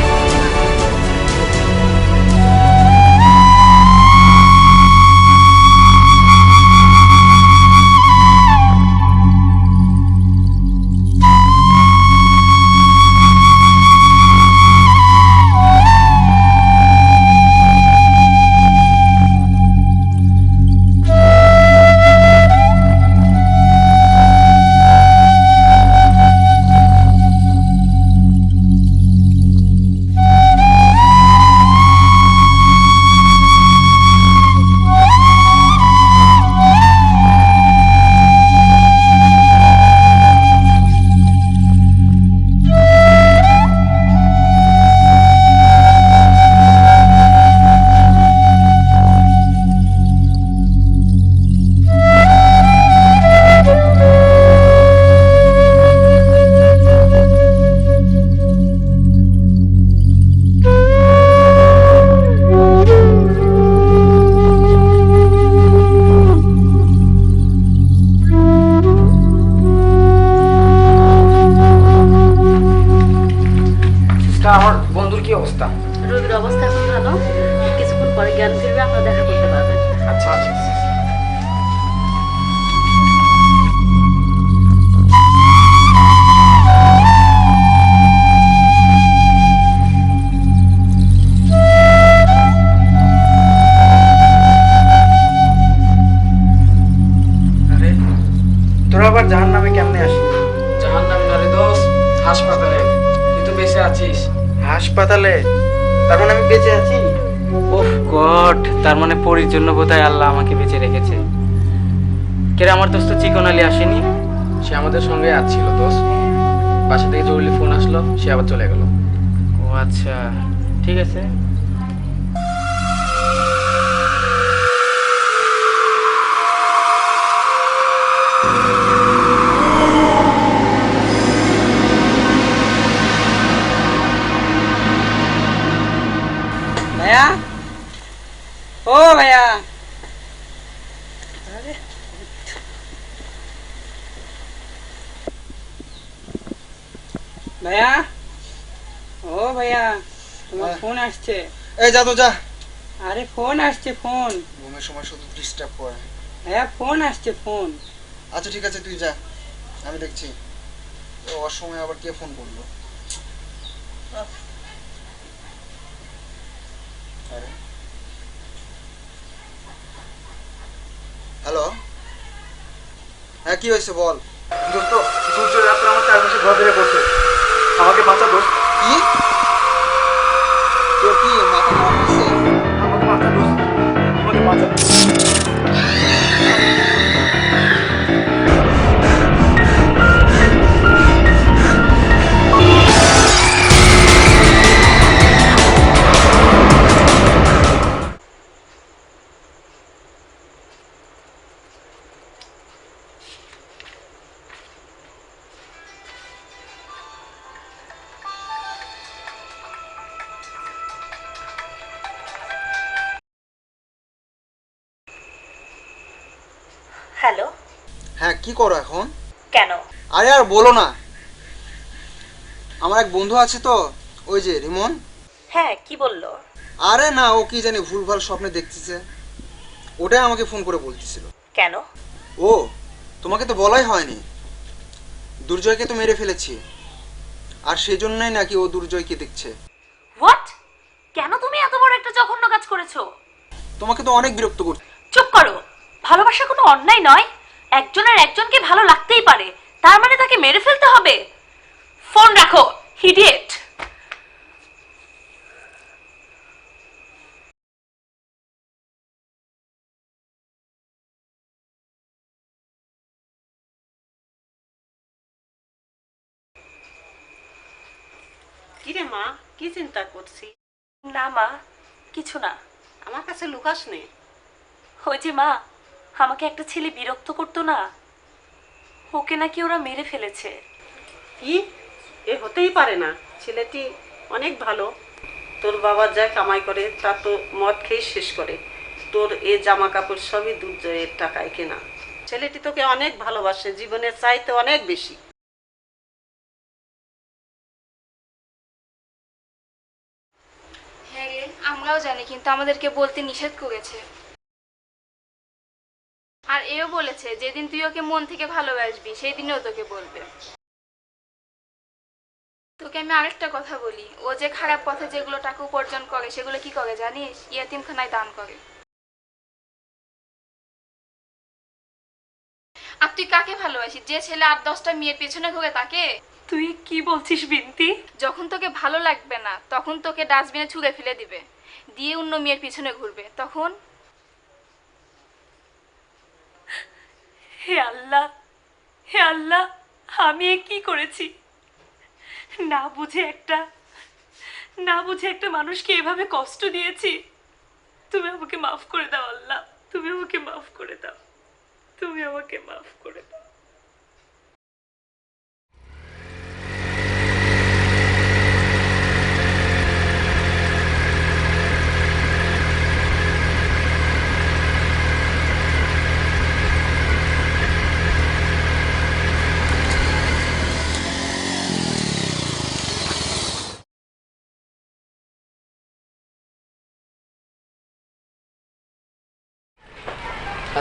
পরে জ্ঞান ফিরবে, আপনারা দেখা করতে পারবেন। আচ্ছা আচ্ছা। আরে তোরা আবার জাহান নামে কেমনে আসলি? জাহান নামে না রে দোস্ত, হাসপাতালে। তুই তো বেঁচে আছিস। হাসপাতালে? তার মানে আমি বেঁচে আছি? ওহ গড, তার মানে পরির জন্য বোধহয় আল্লাহ আমাকে বেঁচে রেখেছে। কেরে আমার দোস্ত চিকন আলী আসেনি? সে আমাদের সঙ্গে আসছিল দোস্ত, বাসা থেকে জরুরি ফোন আসলো, সে আবার চলে গেল। ও আচ্ছা, ঠিক আছে। ভাইয়া, ও ভাইয়া, ভাইয়া, ও ভাইয়া, তোমার ফোন আসছে। এই যা তো যা। আরে ফোন আসছে, ফোন। ঘুমের সময় শুধু ডিস্টার্ব করে। ভাইয়া ফোন আসছে, ফোন। আচ্ছা ঠিক আছে, তুই যা, আমি দেখছি। অসময়ে আবার কে ফোন করলো? হ্যালো, হ্যাঁ কি হয়েছে বল। দোস্ত, সূর্য রাত্রে আমার চারপাশে ঘর ধরে বসে, আমাকে বাঁচা দোস্ত। কি? তোর কি মাথা খারাপ হয়েছে? আমাকে বাঁচা দোস্ত, আমাকে বাঁচা। হ্যালো, হ্যাঁ কি করো এখন? কেন? আরে আর বলো না, আমার এক বন্ধু আছে তো, ওই যে রিমন। হ্যাঁ, কি বললো? আরে না, ও কি জানি ভুলভাল স্বপ্নে দেখতেছে, ওটাই আমাকে ফোন করে বলতেছিল। কেন? ও তোমাকে তো বলাই হয়নি, দুর্জয়কে তো মেরে ফেলেছি, আর সেজন্যই নাকি ও দুর্জয়কে দেখছে। হোয়াট? কেন তুমি এত বড় একটা জঘন্য কাজ করেছো? তোমাকে তো অনেক বিরক্ত করছে। চুপ করো। ভালোবাসা কোনো অন্যায় নয়। একজনের একজনকে ভালো লাগতেই পারে, তার মানে তাকে মেরে ফেলতে হবে? ফোন রাখো, ইডিয়েট। কিরে মা, কি চিন্তা করছি? না মা, কিছু না। আমার কাছে লুকাস নে। ওই যে মা, আমাকে একটা ছেলে বিরক্ত করতো না, ওকে নাকি ওরা মেরে ফেলেছে। কি? এ হতেই পারে না, ছেলেটি অনেক ভালো। তোর বাবা যা কামাই করে তা তো মদ খেয়ে শেষ করে। তোর এ জামা কাপড় সবই দুর্জয়ের টাকায় কেনা। ছেলেটি তোকে অনেক ভালোবাসে, জীবনের চাইতে অনেক বেশি। হ্যাঁ রে, আমরাও জানি, কিন্তু আমাদেরকে বলতে নিষেধ করেছে। আর এও বলেছে যেদিন তুই ওকে মন থেকে ভালোবাসবি সেই দিনেও তোকে বলবে। তোকে আমি আরেকটা কথা বলি, ও যে খারাপ পথে যেগুলো টাকা উপার্জন করে সেগুলো কি করে জানিস? ইয়াতিমখানায় দান করে। আর তুই কাকে ভালোবাসিস? যে ছেলে 8-10টা মেয়ের পেছনে ঘুরে তাকে? তুই কি বলছিস বিন্তি? যখন তোকে ভালো লাগবে না তখন তোকে ডাস্টবিনে ছুঁড়ে ফেলে দিবে, দিয়ে অন্য মেয়ের পিছনে ঘুরবে, তখন? হে আল্লাহ, হে আল্লাহ, আমি এ কি করেছি? না বুঝে একটা মানুষকে এভাবে কষ্ট দিয়েছি। তুমি আমাকে মাফ করে দাও আল্লাহ, তুমি আমাকে মাফ করে দাও, তুমি আমাকে মাফ করে দাও।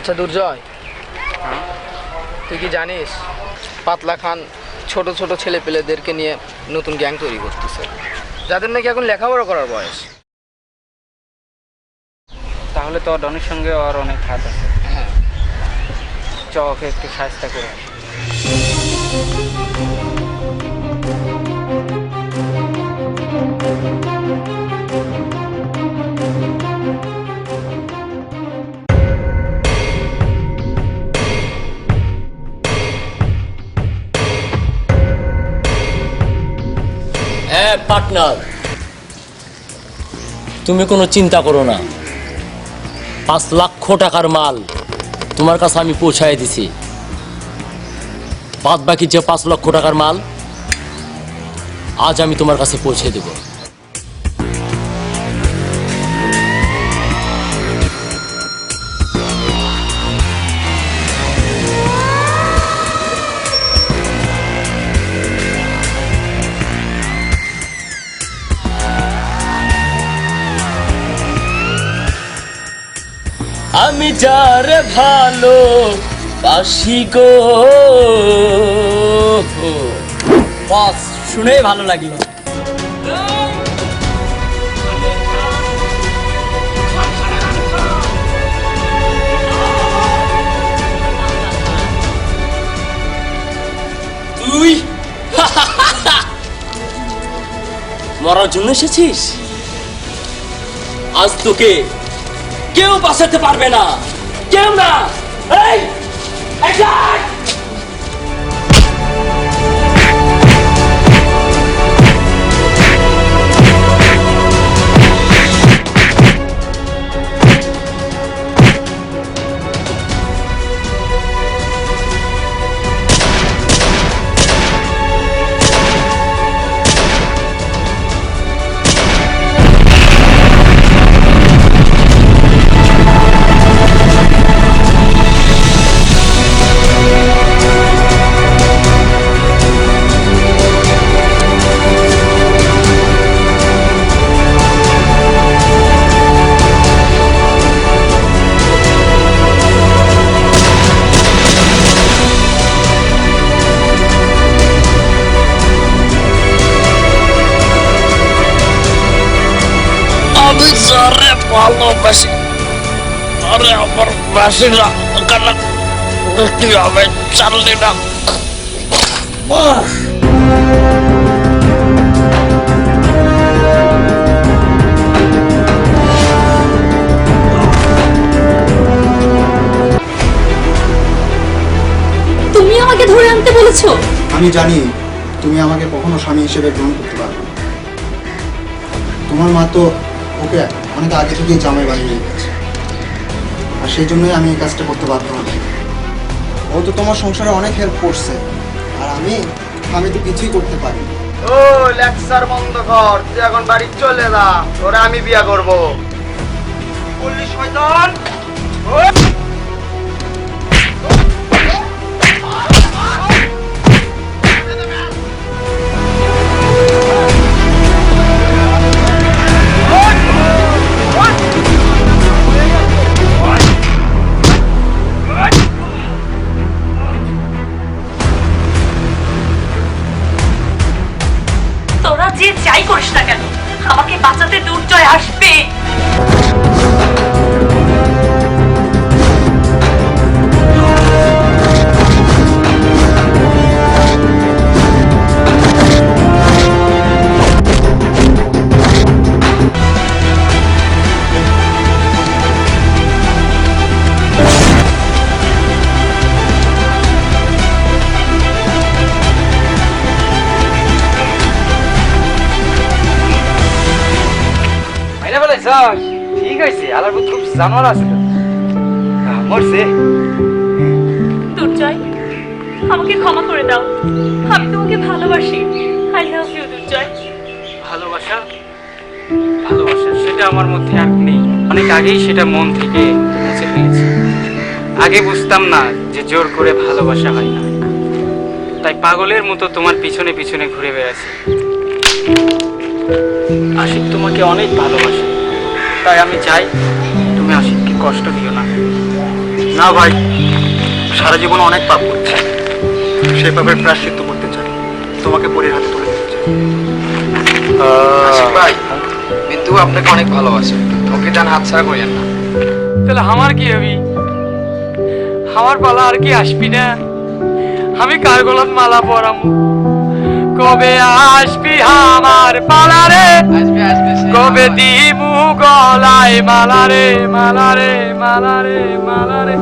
আচ্ছা দুর্জয়, তুই কি জানিস পাতলা খান ছোট ছোট ছেলে পেলেদেরকে নিয়ে নতুন গ্যাং তৈরি করতেছে, যাদের নাকি এখন লেখাপড়া করার বয়স? তাহলে তো ডনের সঙ্গে আর অনেক হাত আছে। হ্যাঁ, চকে একটু সাহায্য করে। হ্যাঁ পার্টনার, তুমি কোনো চিন্তা করো না, 5 লাখ টাকার মাল তোমার কাছে আমি পৌঁছায় দিছি। বাদ বাকি যে 5 লক্ষ টাকার মাল আজ আমি তোমার কাছে পৌঁছে দেব। আমি যারে ভালো বাসি গো, বস শুনে ভালো লাগলো। তুই মরার জন্য এসেছিস? আজ তোকে কেউ বাঁচাতে পারবে না, কেউ না। এই অ্যাকশন! আমি যারে ভালোবাসি আরে আমার বাসি না কেন তুই আমি চাললি না। তুমি আমাকে ধরে আনতে বলেছো? আমি জানি তুমি আমাকে কখনো স্বামী হিসেবে গ্রহণ করতে পারবে না। তোমার মা তো ওকে অনেক আগে থেকেই জামাই বানিয়ে গেছে, আর সেই জন্যই আমি এই কাজটা করতে বাধ্য হলাম। ও তো তোমার সংসারে অনেক হেল্প করছে, আর আমি তো কিছুই করতে পারি। ও লেকচার বন্ধ কর, তুই এখন বাড়ি চলে যা, তোরে আমি বিয়া করবো। বললি শয়তান! তোরা যে যাই করিস না কেন, আমাকে বাঁচাতে দুর্জয় আসবে। ঠিক আছে, আলার খুব জানোয়ার আছে মরছে। দুর্জয় আমাকে ক্ষমা করে দাও, আমি তোমাকে ভালোবাসি। আই লাভ ইউ দুর্জয়। ভালোবাসা ভালোবাসা সেটা আমার মধ্যে আর নেই, অনেক আগেই সেটা মন থেকে মুছে ফেলেছি। আগে বুঝতাম না যে জোর করে ভালোবাসা হয় না, তাই পাগলের মতো তোমার পিছনে পিছনে ঘুরে বেড়াচ্ছি। আশিক তোমাকে অনেক ভালোবাসে, তাই আমি চাই তুমি আশিককে কষ্ট দিও না। না ভাই, সারা জীবন অনেক পাপ করছে, সেই পাপের প্রায়শ্চিত্ত করতে চাই, তোমাকে পরীর হাতে তুলে দিতে চাই। আশিক ভাই, বিন্দু আপনাকে অনেক ভালোবাসে, ওকে যান হাতছাড়া করিয়েন না। তাহলে আমার কি হবি? আমার পালা আর কি আসবি না? আমি কার গলার মালা পরামু? কবে আসবি আমার পালা রে? কবে দিমু গলায় মালা রে, মালা রে, মালা রে, মালা রে।